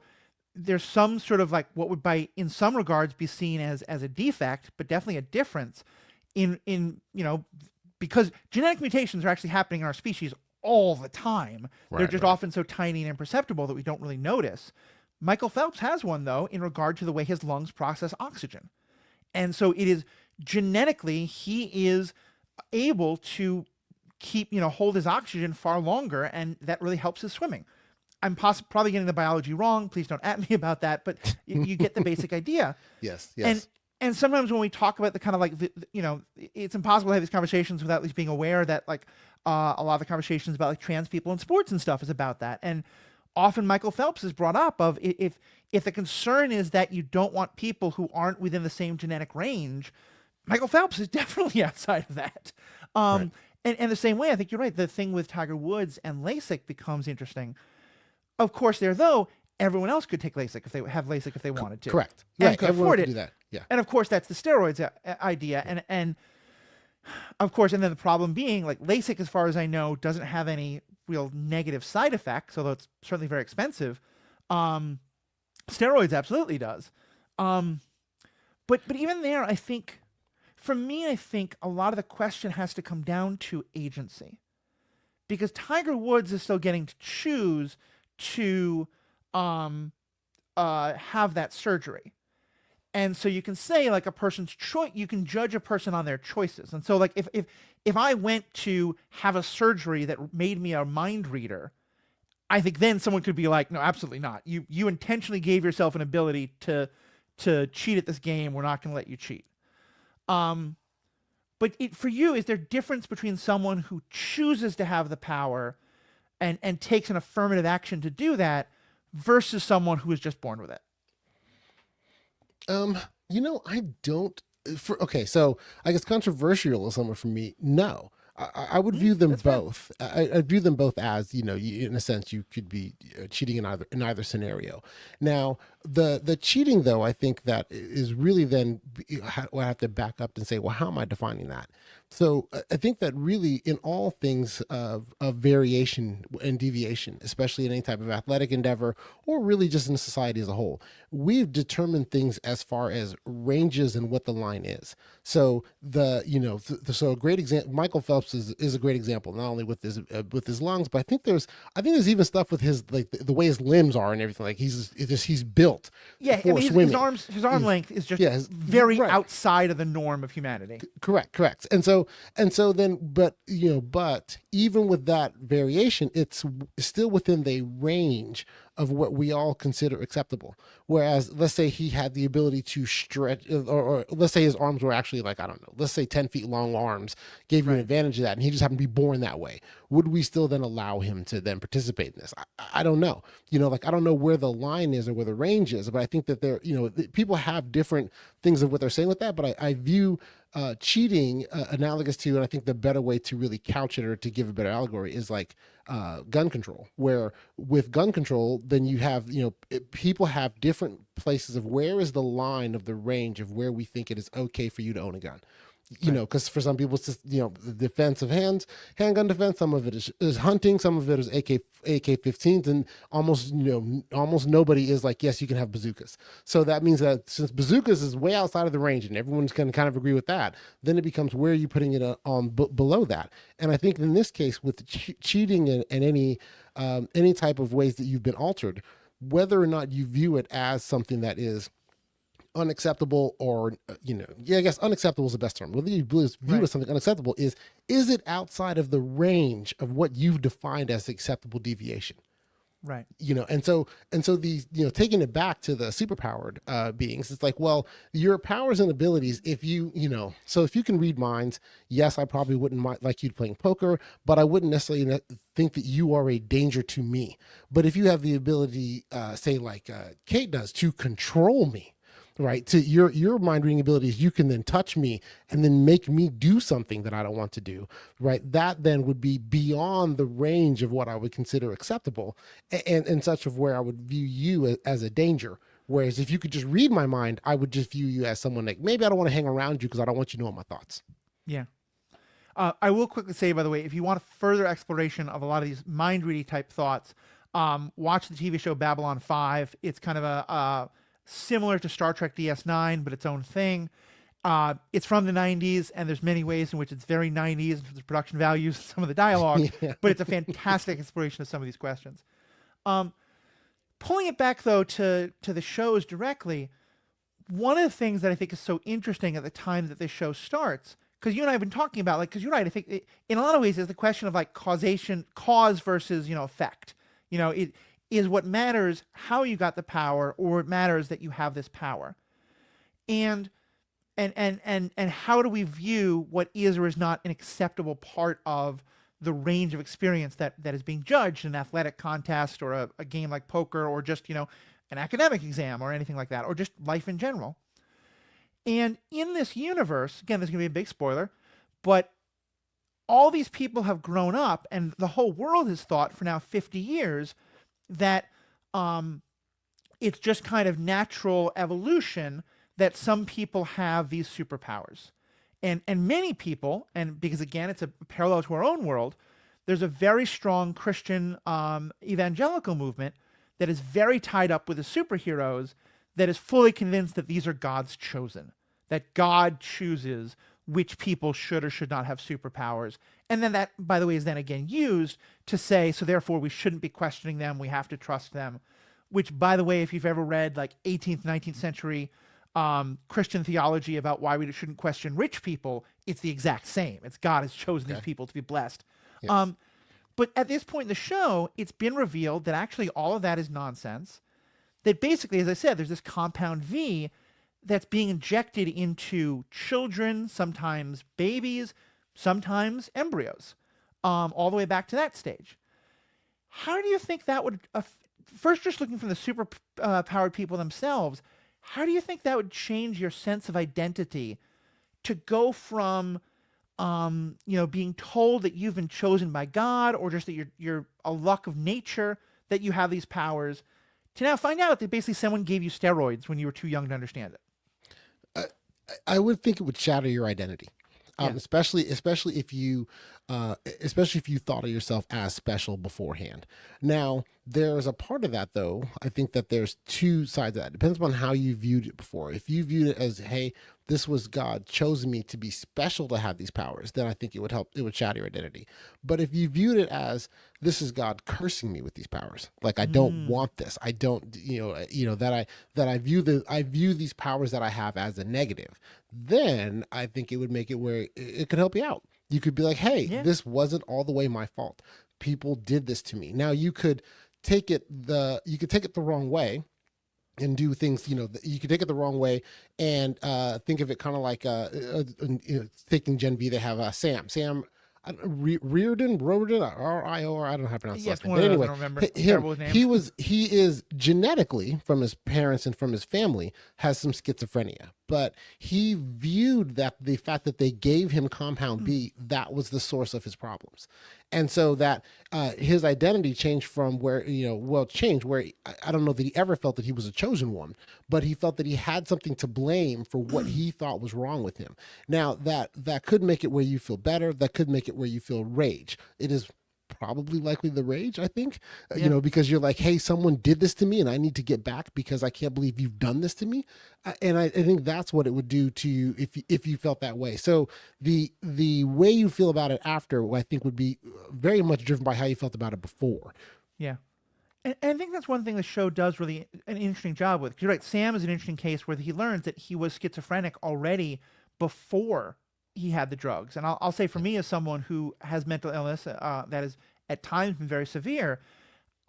there's some sort of, like, what would by in some regards be seen as a defect, but definitely a difference in because genetic mutations are actually happening in our species all the time. They're Right, just right. often so tiny and imperceptible that we don't really notice. Michael Phelps has one, though, in regard to the way his lungs process oxygen. And so it is genetically, he is able to hold his oxygen far longer, and that really helps his swimming. I'm probably getting the biology wrong. Please don't at me about that, but you get the basic idea. Yes, And yes. and sometimes when we talk about the kind of like it's impossible to have these conversations without at least being aware that, like, a lot of the conversations about, like, trans people in sports and stuff is about that. And often Michael Phelps is brought up of, if the concern is that you don't want people who aren't within the same genetic range, Michael Phelps is definitely outside of that. Right. Um, and the same way, I think you're right. The thing with Tiger Woods and LASIK becomes interesting. Of course, there though, everyone else could take LASIK if they have LASIK if they wanted to, Correct. and Right. could Everyone afford can it. do that. Yeah. And of course, that's the steroids idea. And of course, and then the problem being, like, LASIK, as far as I know, doesn't have any real negative side effects, although it's certainly very expensive. Um, Steroids absolutely does. Um, but even there, I think, for me, I think a lot of the question has to come down to agency, because Tiger Woods is still getting to choose to um, have that surgery. And so you can say, like, a person's choice, you can judge a person on their choices. And so, like, if I went to have a surgery that made me a mind reader, I think then someone could be like, no, absolutely not. You intentionally gave yourself an ability to cheat at this game. We're not going to let you cheat. Um, but for you, is there difference between someone who chooses to have the power and takes an affirmative action to do that versus someone who is just born with it? Um, I don't. Okay, so I guess controversial is somewhere for me. No, I would view them That's fair. both. I view them both as, in a sense, you could be cheating in either scenario. Now, the cheating, though, I think that is really then I have to back up and say, well, how am I defining that? So I think that really in all things of variation and deviation, especially in any type of athletic endeavor or really just in society as a whole, we've determined things as far as ranges and what the line is. So so a great example, Michael Phelps is a great example, not only with his lungs, but I think there's even stuff with his, like, the way his limbs are and everything. Like he's built Yeah, I for mean, swimming. his arm length is just Yeah, very right. outside of the norm of humanity. Correct. And so then, but even with that variation, it's still within the range of what we all consider acceptable. Whereas, let's say he had the ability to stretch, or let's say his arms were actually, like, I don't know, let's say 10 feet long arms gave you an Right. advantage of that, and he just happened to be born that way. Would we still then allow him to then participate in this? I don't know. Like, I don't know where the line is or where the range is, but I think that people have different things of what they're saying with that. But I view cheating, analogous to, and I think the better way to really couch it or to give a better allegory is like gun control, where with gun control, then you have, people have different places of where is the line of the range of where we think it is okay for you to own a gun. Because for some people it's just, the defense of handgun defense. Some of it is hunting. Some of it is AK-15s, and almost nobody is like, yes, you can have bazookas. So that means that since bazookas is way outside of the range, and everyone's going to kind of agree with that, then it becomes where are you putting it on below that. And I think in this case with cheating and any type of ways that you've been altered, whether or not you view it as something that is unacceptable or I guess unacceptable is the best term, whether you view it as something unacceptable, is it outside of the range of what you've defined as acceptable deviation, Right. and so these, taking it back to the superpowered beings, it's like, well, your powers and abilities, if so if you can read minds, yes, I probably wouldn't like you playing poker, but I wouldn't necessarily think that you are a danger to me. But if you have the ability, say like Kate does, to control me, right, to your mind reading abilities, you can then touch me and then make me do something that I don't want to do, right? That then would be beyond the range of what I would consider acceptable, and such of where I would view you as a danger. Whereas if you could just read my mind, I would just view you as someone like, maybe I don't want to hang around you because I don't want you to know my thoughts. Yeah. I will quickly say, by the way, if you want a further exploration of a lot of these mind reading type thoughts, watch the TV show Babylon 5. It's kind of a similar to Star Trek DS9, but its own thing. It's from the 90s, and there's many ways in which it's very 90s in terms of production values, some of the dialogue, but it's a fantastic exploration of some of these questions. Pulling it back, though, to the shows directly, one of the things that I think is so interesting at the time that this show starts, because you and I have been talking about, because you're right, I think in a lot of ways is the question of cause versus, effect. It is what matters how you got the power, or it matters that you have this power. And how do we view what is or is not an acceptable part of the range of experience that is being judged in an athletic contest or a game like poker, or just, an academic exam or anything like that, or just life in general. And in this universe, again, there's going to be a big spoiler, but all these people have grown up, and the whole world has thought for now 50 years that it's just kind of natural evolution that some people have these superpowers. And many people, and because again, it's a parallel to our own world, there's a very strong Christian evangelical movement that is very tied up with the superheroes, that is fully convinced that these are God's chosen, that God chooses which people should or should not have superpowers. And then that, by the way, is then again used to say, so therefore we shouldn't be questioning them, we have to trust them. Which, by the way, if you've ever read like 18th, 19th century Christian theology about why we shouldn't question rich people, it's the exact same. It's God has chosen these people to be blessed. Yes. But at this point in the show, it's been revealed that actually all of that is nonsense. That basically, as I said, there's this compound V that's being injected into children, sometimes babies, sometimes embryos, all the way back to that stage. How do you think that would, first just looking from the super powered people themselves, how do you think that would change your sense of identity to go from, being told that you've been chosen by God, or just that you're a luck of nature that you have these powers, to now find out that basically someone gave you steroids when you were too young to understand it? I would think it would shatter your identity, especially if you thought of yourself as special beforehand. Now, there's a part of that, though. I think that there's two sides of that. It depends on how you viewed it before. If you viewed it as, hey, this was God chosen me to be special to have these powers, then I think it would help. It would shatter your identity. But if you viewed it as, this is God cursing me with these powers, like I don't want this, I don't, that I view these powers that I have as a negative, then I think it would make it where it could help you out. You could be like, hey, this wasn't all the way my fault. People did this to me. Now you could take it the wrong way and do things, you could take it the wrong way and think of it kind of like taking Gen V. They have Sam Reardon, R-I-O-R, I don't know how to pronounce his last name. But anyway, I don't remember. He is genetically, from his parents and from his family, has some schizophrenia. but he viewed that the fact that they gave him compound B, that was the source of his problems. And so that his identity changed from where, changed where I don't know that he ever felt that he was a chosen one, but he felt that he had something to blame for what he thought was wrong with him. Now that could make it where you feel better. That could make it where you feel rage. It is probably likely the rage, I think, because you're like, hey, someone did this to me and I need to get back because I can't believe you've done this to me. And I think that's what it would do to you if you felt that way. So the way you feel about it after, I think, would be very much driven by how you felt about it before. Yeah. And I think that's one thing the show does really an interesting job with. 'Cause you're right, Sam is an interesting case where he learns that he was schizophrenic already before he had the drugs. And I'll say for me, as someone who has mental illness that has at times been very severe,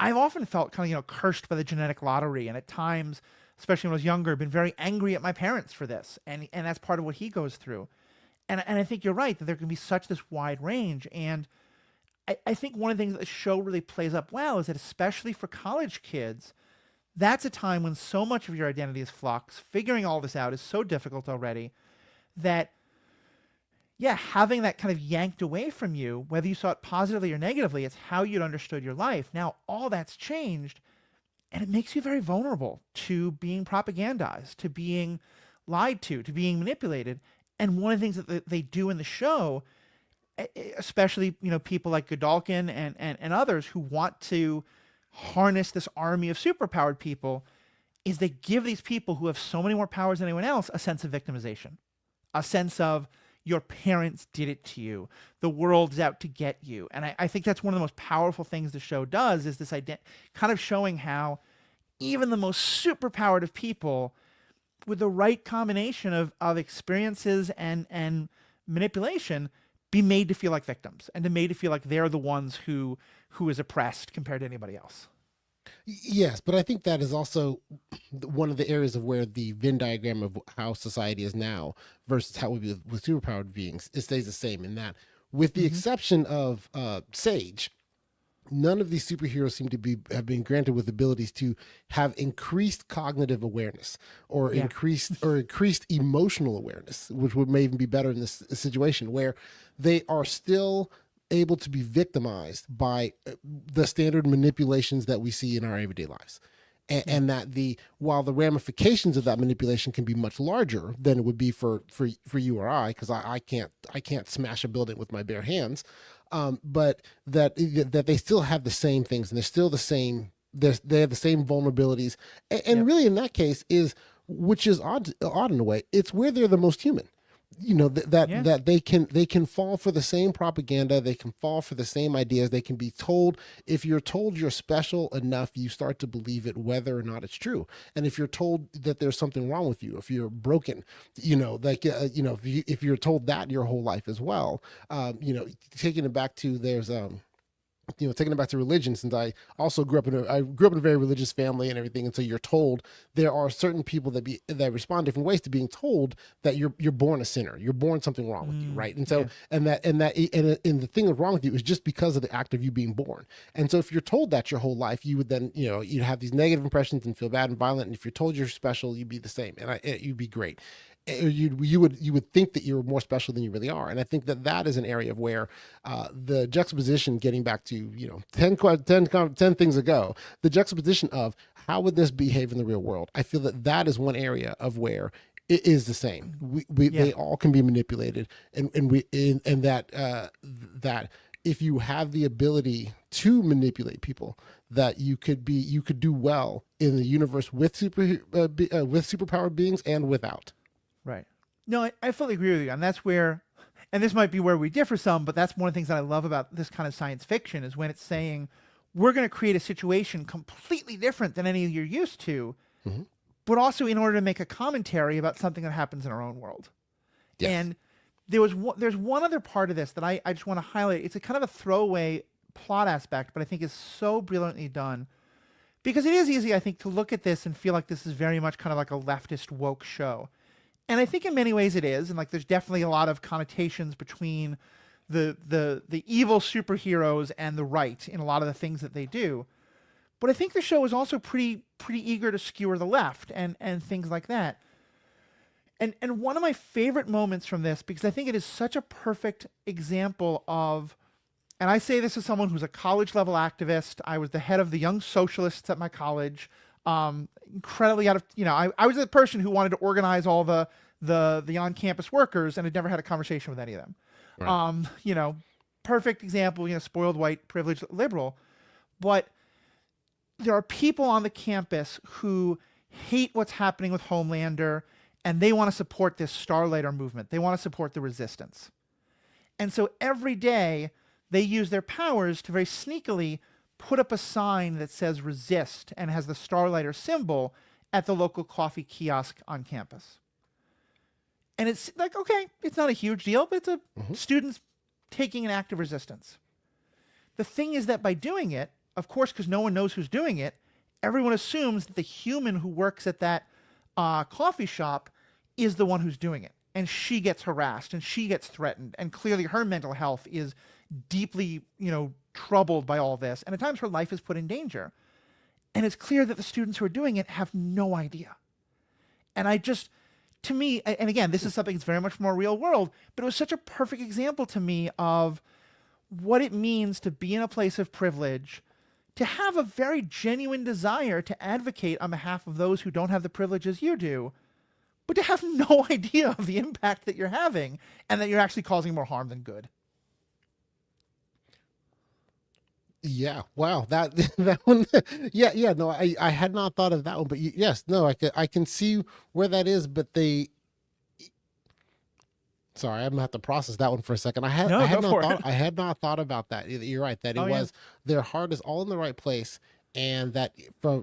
I've often felt kind of, cursed by the genetic lottery. And at times, especially when I was younger, been very angry at my parents for this. And that's part of what he goes through. And I think you're right that there can be such this wide range. And I think one of the things that the show really plays up well is that, especially for college kids, that's a time when so much of your identity is flux. Figuring all this out is so difficult already that, yeah, having that kind of yanked away from you, whether you saw it positively or negatively, it's how you'd understood your life. Now, all that's changed, and it makes you very vulnerable to being propagandized, to being lied to being manipulated. And one of the things that they do in the show, especially, people like Godolkin and others who want to harness this army of superpowered people, is they give these people who have so many more powers than anyone else a sense of victimization, a sense of, your parents did it to you. The world is out to get you. And I think that's one of the most powerful things the show does, is this kind of showing how even the most superpowered of people, with the right combination of experiences and manipulation, be made to feel like victims and to made to feel like they're the ones who is oppressed compared to anybody else. Yes, but I think that is also one of the areas of where the Venn diagram of how society is now versus how it would be with superpowered beings, it stays the same in that, with the exception of Sage, none of these superheroes seem to have been granted with abilities to have increased cognitive awareness or increased emotional awareness, which would may even be better in this situation, where they are still able to be victimized by the standard manipulations that we see in our everyday lives. And that while the ramifications of that manipulation can be much larger than it would be for you or I, because I can't smash a building with my bare hands, but that they still have the same things, and they're still the same. They have the same vulnerabilities, and really in that case which is odd in a way, it's where they're the most human. That they can fall for the same propaganda, they can fall for the same ideas, they can be told, if you're told you're special enough, you start to believe it whether or not it's true. And if you're told that there's something wrong with you, if you're broken, if you're told that your whole life as well, taking it back to taking it back to religion, since I also grew up in a very religious family and everything, and so you're told there are certain people that respond different ways to being told that you're born a sinner, you're born something wrong with you, right? And so and the thing that's wrong with you is just because of the act of you being born. And so if you're told that your whole life, you would then you'd have these negative impressions and feel bad and violent. And if you're told you're special, you'd be the same, and you'd be great. You would think that you're more special than you really are. And I think that is an area of where the juxtaposition, getting back to 10 things ago, the juxtaposition of how would this behave in the real world, I feel that is one area of where it is the same. They all can be manipulated, and that if you have the ability to manipulate people, that you could do well in the universe with superpowered beings and without. Right. No, I fully agree with you. And that's where, and this might be where we differ some, but that's one of the things that I love about this kind of science fiction, is when it's saying, we're going to create a situation completely different than any you're used to, but also in order to make a commentary about something that happens in our own world. Yes. And there's one other part of this that I just want to highlight. It's a kind of a throwaway plot aspect, but I think is so brilliantly done, because it is easy, I think, to look at this and feel like this is very much kind of like a leftist woke show. And I think in many ways it is, and like there's definitely a lot of connotations between the evil superheroes and the right in a lot of the things that they do. But I think the show is also pretty eager to skewer the left and things like that. And one of my favorite moments from this, because I think it is such a perfect example of, and I say this as someone who's a college level activist. I was the head of the Young Socialists at my college. Incredibly out of, I was the person who wanted to organize all the on campus workers and had never had a conversation with any of them. Right. Perfect example, spoiled white privileged liberal. But there are people on the campus who hate what's happening with Homelander, and they want to support this Starlighter movement. They want to support the resistance. And so every day they use their powers to very sneakily put up a sign that says resist and has the Starlighter symbol at the local coffee kiosk on campus. And it's like, okay, it's not a huge deal, but it's a students taking an act of resistance. The thing is that by doing it, of course, because no one knows who's doing it, everyone assumes that the human who works at that coffee shop is the one who's doing it. And she gets harassed and she gets threatened. And clearly her mental health is deeply, troubled by all this. And at times her life is put in danger. And it's clear that the students who are doing it have no idea. And to me, and again, this is something that's very much more real world, but it was such a perfect example to me of what it means to be in a place of privilege, to have a very genuine desire to advocate on behalf of those who don't have the privileges you do, but to have no idea of the impact that you're having and that you're actually causing more harm than good. Yeah. Wow. That one. Yeah. No, I had not thought of that one, but yes, no, I can see where that is, but sorry, I'm gonna have to process that one for a second. No, I had go not for thought it. I had not thought about that. You're right that it Oh, yeah. was their heart is all in the right place, and that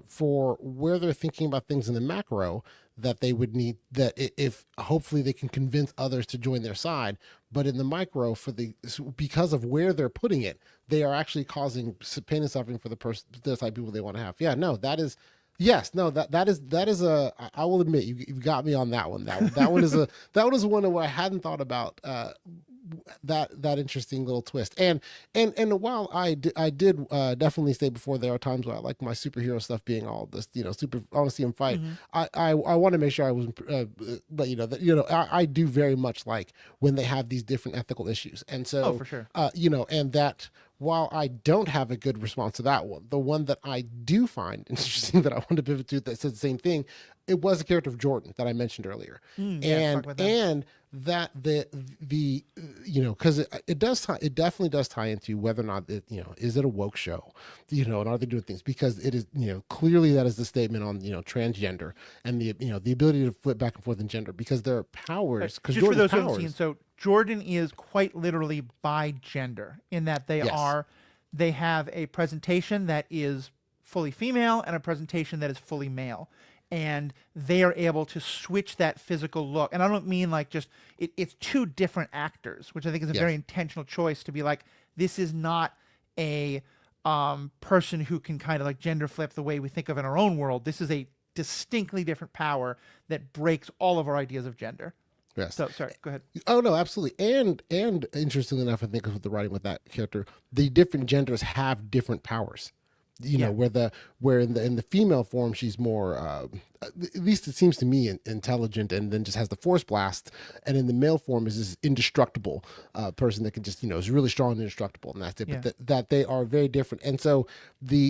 for where they're thinking about things in the macro, that they would need that if hopefully they can convince others to join their side, but in the micro because of where they're putting it, they are actually causing pain and suffering for the type of people they want to have. Yeah, no, that is. Yes, no, that is I will admit you've got me on that one. That one is one where I hadn't thought about that interesting little twist. And while I did definitely say before, there are times where I like my superhero stuff being all this, super. I want to see him fight. Mm-hmm. I want to make sure I was, but I do very much like when they have these different ethical issues, and Oh, so for sure. and that. While I don't have a good response to that one, the one that I do find interesting that I want to pivot to that says the same thing, it was the character of Jordan that I mentioned earlier, Yeah, talk and about that. and that the because it definitely does tie into whether or not is it a woke show, and are they doing things, because it is clearly that is the statement on transgender and the ability to flip back and forth in gender, because there are powers, because Just for Jordan's those who haven't seen, powers. so Jordan is quite literally bi gender in that Yes. they have a presentation that is fully female and a presentation that is fully male. And they are able to switch that physical look. And I don't mean like just, it's two different actors, which I think is a very Yes. intentional choice to be like, this is not a person who can kind of like gender flip the way we think of in our own world. This is a distinctly different power that breaks all of our ideas of gender. Yes. So, sorry, go ahead. Oh no, absolutely. And interestingly enough, I think of the writing with that character, the different genders have different powers. Yeah. Where in the female form she's more, at least it seems to me, intelligent, and then just has the force blast, and in the male form is this indestructible person that can just is really strong and indestructible, and that's it. Yeah. But that they are very different, and so and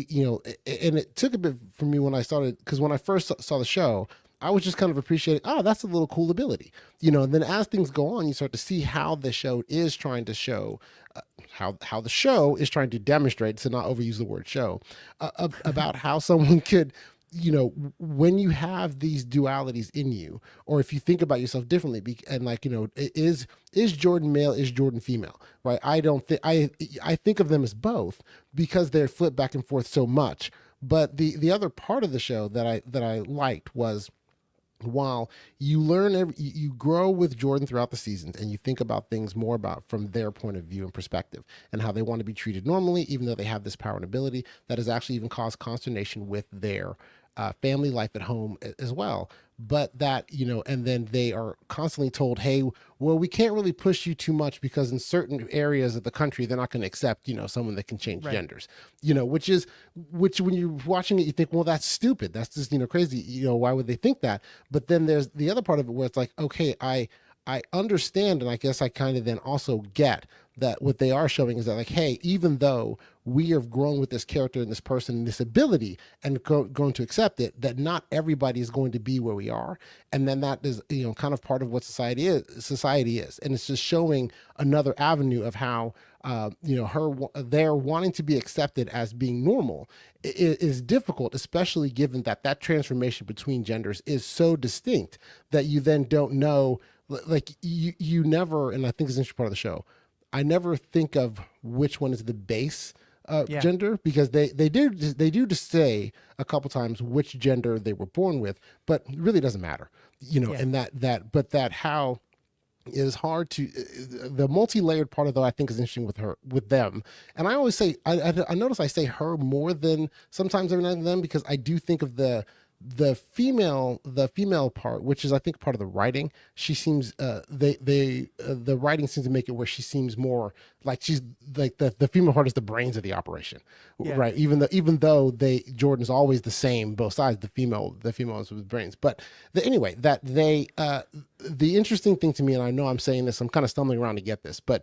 it took a bit for me when I started, because when I first saw the show, I was just kind of appreciating, oh, that's a little cool ability, and then as things go on, you start to see how the show is trying to show, how the show is trying to demonstrate, to not overuse the word show, about how someone could, when you have these dualities in you, or if you think about yourself differently, and like, is Jordan male, is Jordan female, right? I don't think, I think of them as both, because they're flipped back and forth so much. But the other part of the show that I liked was, while you grow with Jordan throughout the seasons, and you think about things more about from their point of view and perspective, and how they want to be treated normally, even though they have this power and ability that has actually even caused consternation with their family life at home as well. But that, and then they are constantly told, hey, well, we can't really push you too much because in certain areas of the country, they're not going to accept, someone that can change Right. genders, which when you're watching it, you think, well, that's stupid. That's just, crazy. Why would they think that? But then there's the other part of it where it's like, okay, I understand, and I guess I kind of then also get that what they are showing is that, like, hey, even though we have grown with this character and this person and this ability and going to accept it, that not everybody is going to be where we are, and then that is kind of part of what society is, and it's just showing another avenue of how they're wanting to be accepted as being normal is difficult, especially given that transformation between genders is so distinct that you then don't know, like you never, and I think it's an interesting part of the show, I never think of which one is the base Yeah. gender, because they do just say a couple times which gender they were born with, but it really doesn't matter, Yeah. and that how it is hard to the multi-layered part of though I think is interesting with them. And I always say I notice I say her more than sometimes every now and then, because I do think of the female part, which is I think part of the writing. She seems the writing seems to make it where she seems more like she's like the female part is the brains of the operation, Yeah. right? Even though Jordan's always the same both sides, the female is with brains. But anyway, that the interesting thing to me, and I know I'm saying this, I'm kind of stumbling around to get this, but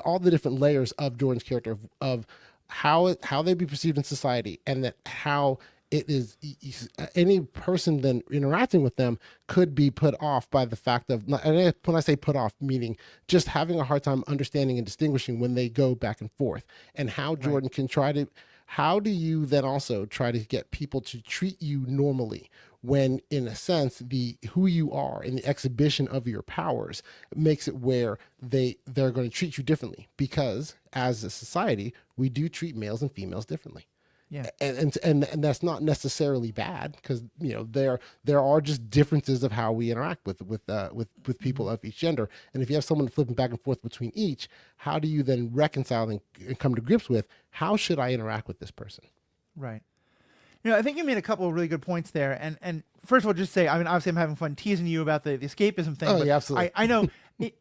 all the different layers of Jordan's character of how they be perceived in society, and that how it is any person then interacting with them could be put off by the fact of, and when I say put off, meaning just having a hard time understanding and distinguishing when they go back and forth, and how Jordan can how do you then also try to get people to treat you normally when, in a sense, who you are and the exhibition of your powers makes it where they're going to treat you differently, because as a society we do treat males and females differently. Yeah. And that's not necessarily bad, because there are just differences of how we interact with people of each gender. And if you have someone flipping back and forth between each, how do you then reconcile and come to grips with, how should I interact with this person? Right. I think you made a couple of really good points there. And first of all, just say, I mean, obviously I'm having fun teasing you about the escapism thing. Oh, but yeah, absolutely. I know,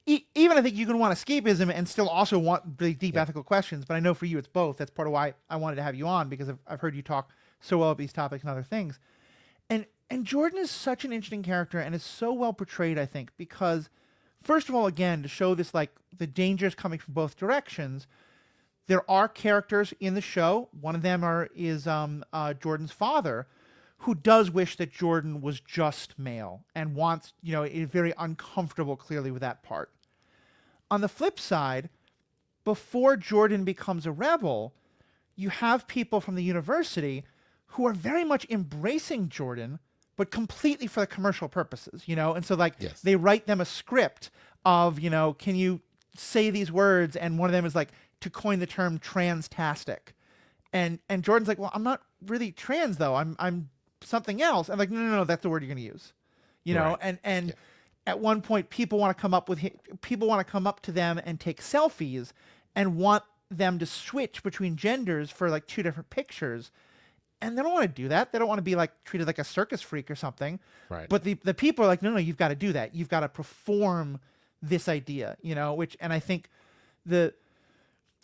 even I think you can want escapism and still also want really deep ethical questions. But I know for you it's both. That's part of why I wanted to have you on, because I've heard you talk so well about these topics and other things. And Jordan is such an interesting character and is so well portrayed, I think, because first of all, again, to show this, like, the dangers coming from both directions, there are characters in the show. One of them is Jordan's father, who does wish that Jordan was just male and wants, is very uncomfortable clearly with that part. On the flip side, before Jordan becomes a rebel, you have people from the university who are very much embracing Jordan, but completely for the commercial purposes, And so, like, Yes. they write them a script of, can you say these words? And one of them is like, to coin the term transtastic. And Jordan's like, well, I'm not really trans though. I'm something else. I'm like, no, that's the word you're going to use. Right. And at one point people want to come up to them and take selfies and want them to switch between genders for like two different pictures. And they don't want to do that. They don't want to be like treated like a circus freak or something. Right. But the people are like, no, you've got to do that. You've got to perform this idea, and I think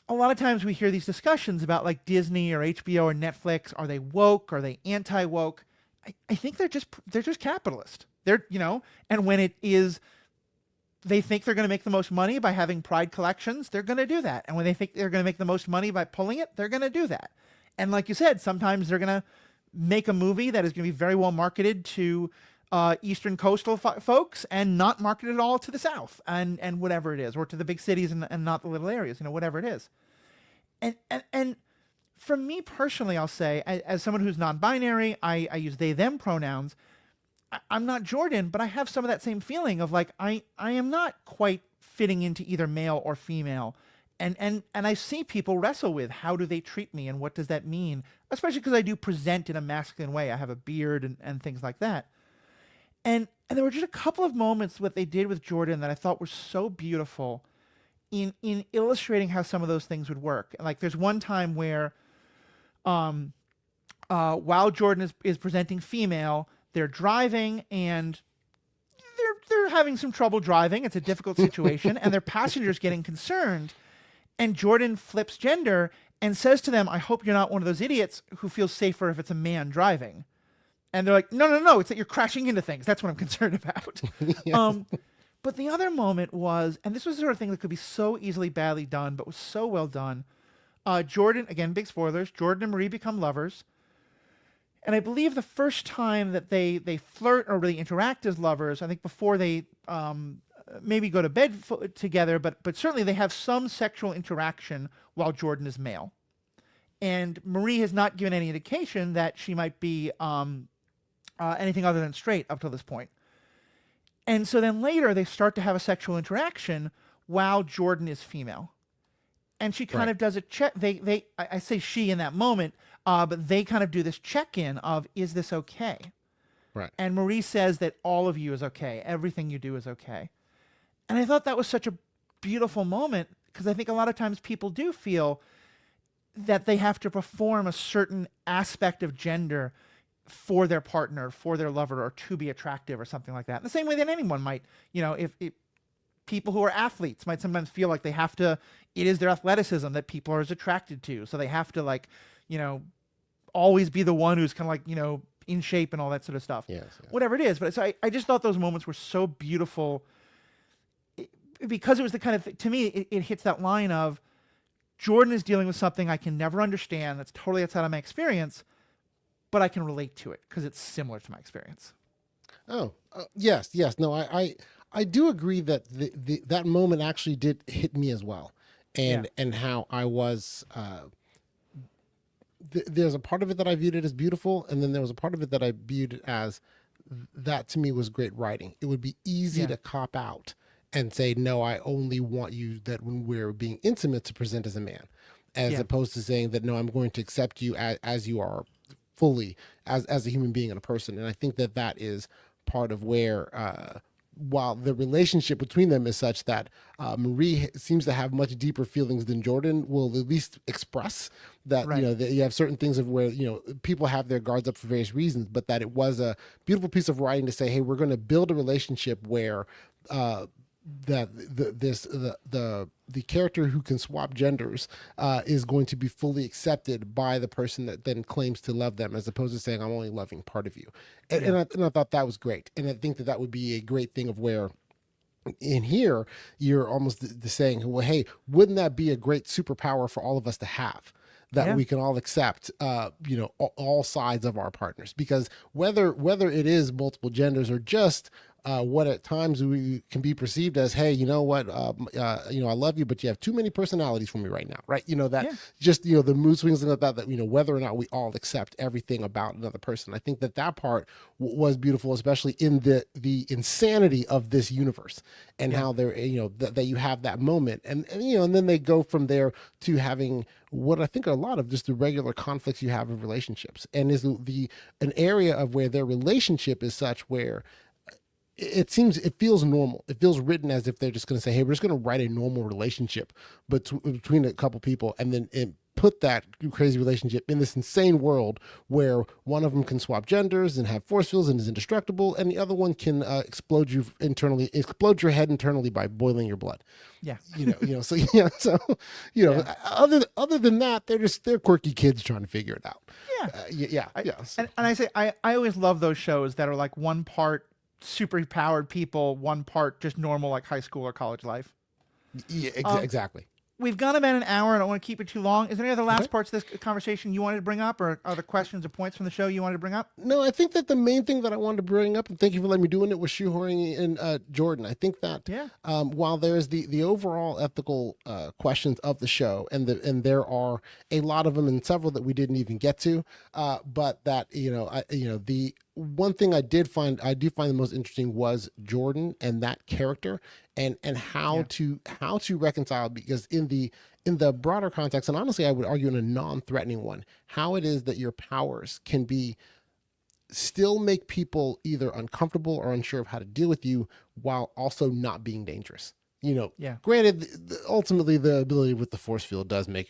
a lot of times we hear these discussions about like Disney or HBO or Netflix. Are they woke? Are they anti-woke? I think they're just capitalist. They're, and when it is, they think they're going to make the most money by having pride collections, they're going to do that. And when they think they're going to make the most money by pulling it, they're going to do that. And like you said, sometimes they're going to make a movie that is going to be very well marketed to Eastern coastal folks and not marketed at all to the South and whatever it is, or to the big cities and not the little areas, whatever it is. And for me personally, I'll say, as someone who's non-binary, I use they, them pronouns. I'm not Jordan, but I have some of that same feeling of like, I am not quite fitting into either male or female. And I see people wrestle with, how do they treat me and what does that mean? Especially because I do present in a masculine way. I have a beard and things like that. And there were just a couple of moments what they did with Jordan that I thought were so beautiful in illustrating how some of those things would work. Like, there's one time where while Jordan is presenting female, they're driving and they're having some trouble driving. It's a difficult situation, and their passengers getting concerned. And Jordan flips gender and says to them, "I hope you're not one of those idiots who feels safer if it's a man driving." And they're like, "No, no, no! It's that you're crashing into things. That's what I'm concerned about." Yes. But the other moment was, and this was the sort of thing that could be so easily badly done, but was so well done. Jordan, again, big spoilers. Jordan and Marie become lovers. And I believe the first time that they flirt or really interact as lovers, I think before they maybe go to bed together, but certainly they have some sexual interaction while Jordan is male. And Marie has not given any indication that she might be anything other than straight up till this point. And so then later they start to have a sexual interaction while Jordan is female. And she kind Right. of does a check. I say she in that moment, but they kind of do this check-in of, is this okay? Right. And Marie says that all of you is okay. Everything you do is okay. And I thought that was such a beautiful moment, because I think a lot of times people do feel that they have to perform a certain aspect of gender for their partner, for their lover, or to be attractive or something like that. In the same way that anyone might, if people who are athletes might sometimes feel like they have to, it is their athleticism that people are as attracted to. So they have to always be the one who's kind of in shape and all that sort of stuff. Yes, yes. Whatever it is. But so I just thought those moments were so beautiful, because it was the kind of, to me, it hits that line of Jordan is dealing with something I can never understand. That's totally outside of my experience, but I can relate to it because it's similar to my experience. Oh, yes, yes. No, I do agree that that moment actually did hit me as well, Yeah. and how I was. There's a part of it that I viewed it as beautiful, and then there was a part of it that I viewed it as, that to me was great writing. It would be easy Yeah. to cop out and say, no, I only want you, that when we're being intimate, to present as a man, as Yeah. opposed to saying that, no, I'm going to accept you as you are, fully, as a human being and a person. And I think that that is part of where, while the relationship between them is such that Marie seems to have much deeper feelings than Jordan will at least express, that Right. that you have certain things of where people have their guards up for various reasons, but that it was a beautiful piece of writing to say, hey, we're going to build a relationship where that the character who can swap genders is going to be fully accepted by the person that then claims to love them, as opposed to saying, I'm only loving part of you. And, Yeah. and I thought that was great. And I think that that would be a great thing of where, in here, you're almost saying, well, hey, wouldn't that be a great superpower for all of us to have? That Yeah. we can all accept, all sides of our partners, because whether it is multiple genders or just what at times we can be perceived as, hey, you know what, I love you, but you have too many personalities for me right now, right? That Yeah. just the mood swings and that whether or not we all accept everything about another person. I think that that part was beautiful, especially in the insanity of this universe, and how they're that you have that moment, and and then they go from there to having what I think are a lot of just the regular conflicts you have in relationships, and is an area of where their relationship is such where it feels normal. It feels written as if they're just going to say, hey, we're just going to write a normal relationship between a couple people, and then put that crazy relationship in this insane world where one of them can swap genders and have force fields and is indestructible, and the other one can explode your head internally by boiling your blood. Yeah. So other than that, they're quirky kids trying to figure it out. Yeah. Yes. And I say, I always love those shows that are like one part super powered people, one part just normal, like high school or college life. Yeah, Um, exactly. We've gone about an hour. I don't want to keep it too long. Is there any other last Okay. parts of this conversation you wanted to bring up, or other questions or points from the show you wanted to bring up? No, I think that the main thing that I wanted to bring up, and thank you for letting me doing it, was shoehorning in Jordan. I think that Yeah. while there's the overall ethical questions of the show, and there are a lot of them, and several that we didn't even get to, but that the one thing I do find the most interesting was Jordan and that character, and how Yeah. to reconcile, because in the broader context, and honestly I would argue in a non-threatening one, how it is that your powers can be still make people either uncomfortable or unsure of how to deal with you while also not being dangerous. Yeah. Granted, ultimately the ability with the force field does make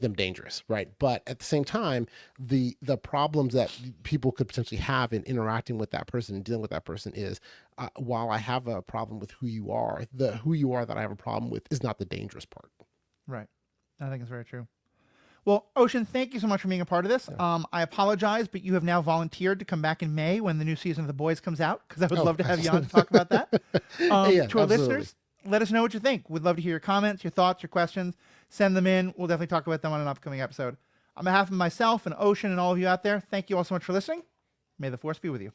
them dangerous, right? But at the same time, the problems that people could potentially have in interacting with that person and dealing with that person is, while I have a problem with who you are, the who you are that I have a problem with is not the dangerous part. Right. I think it's very true. Well, Ocean, thank you so much for being a part of this. I apologize, but you have now volunteered to come back in May when the new season of The Boys comes out, because I would love to have you on to talk about that. Yeah, To our absolutely. listeners, let us know what you think. We'd love to hear your comments, your thoughts, your questions. Send them in. We'll definitely talk about them on an upcoming episode. On behalf of myself and Ocean and all of you out there, thank you all so much for listening. May the Force be with you.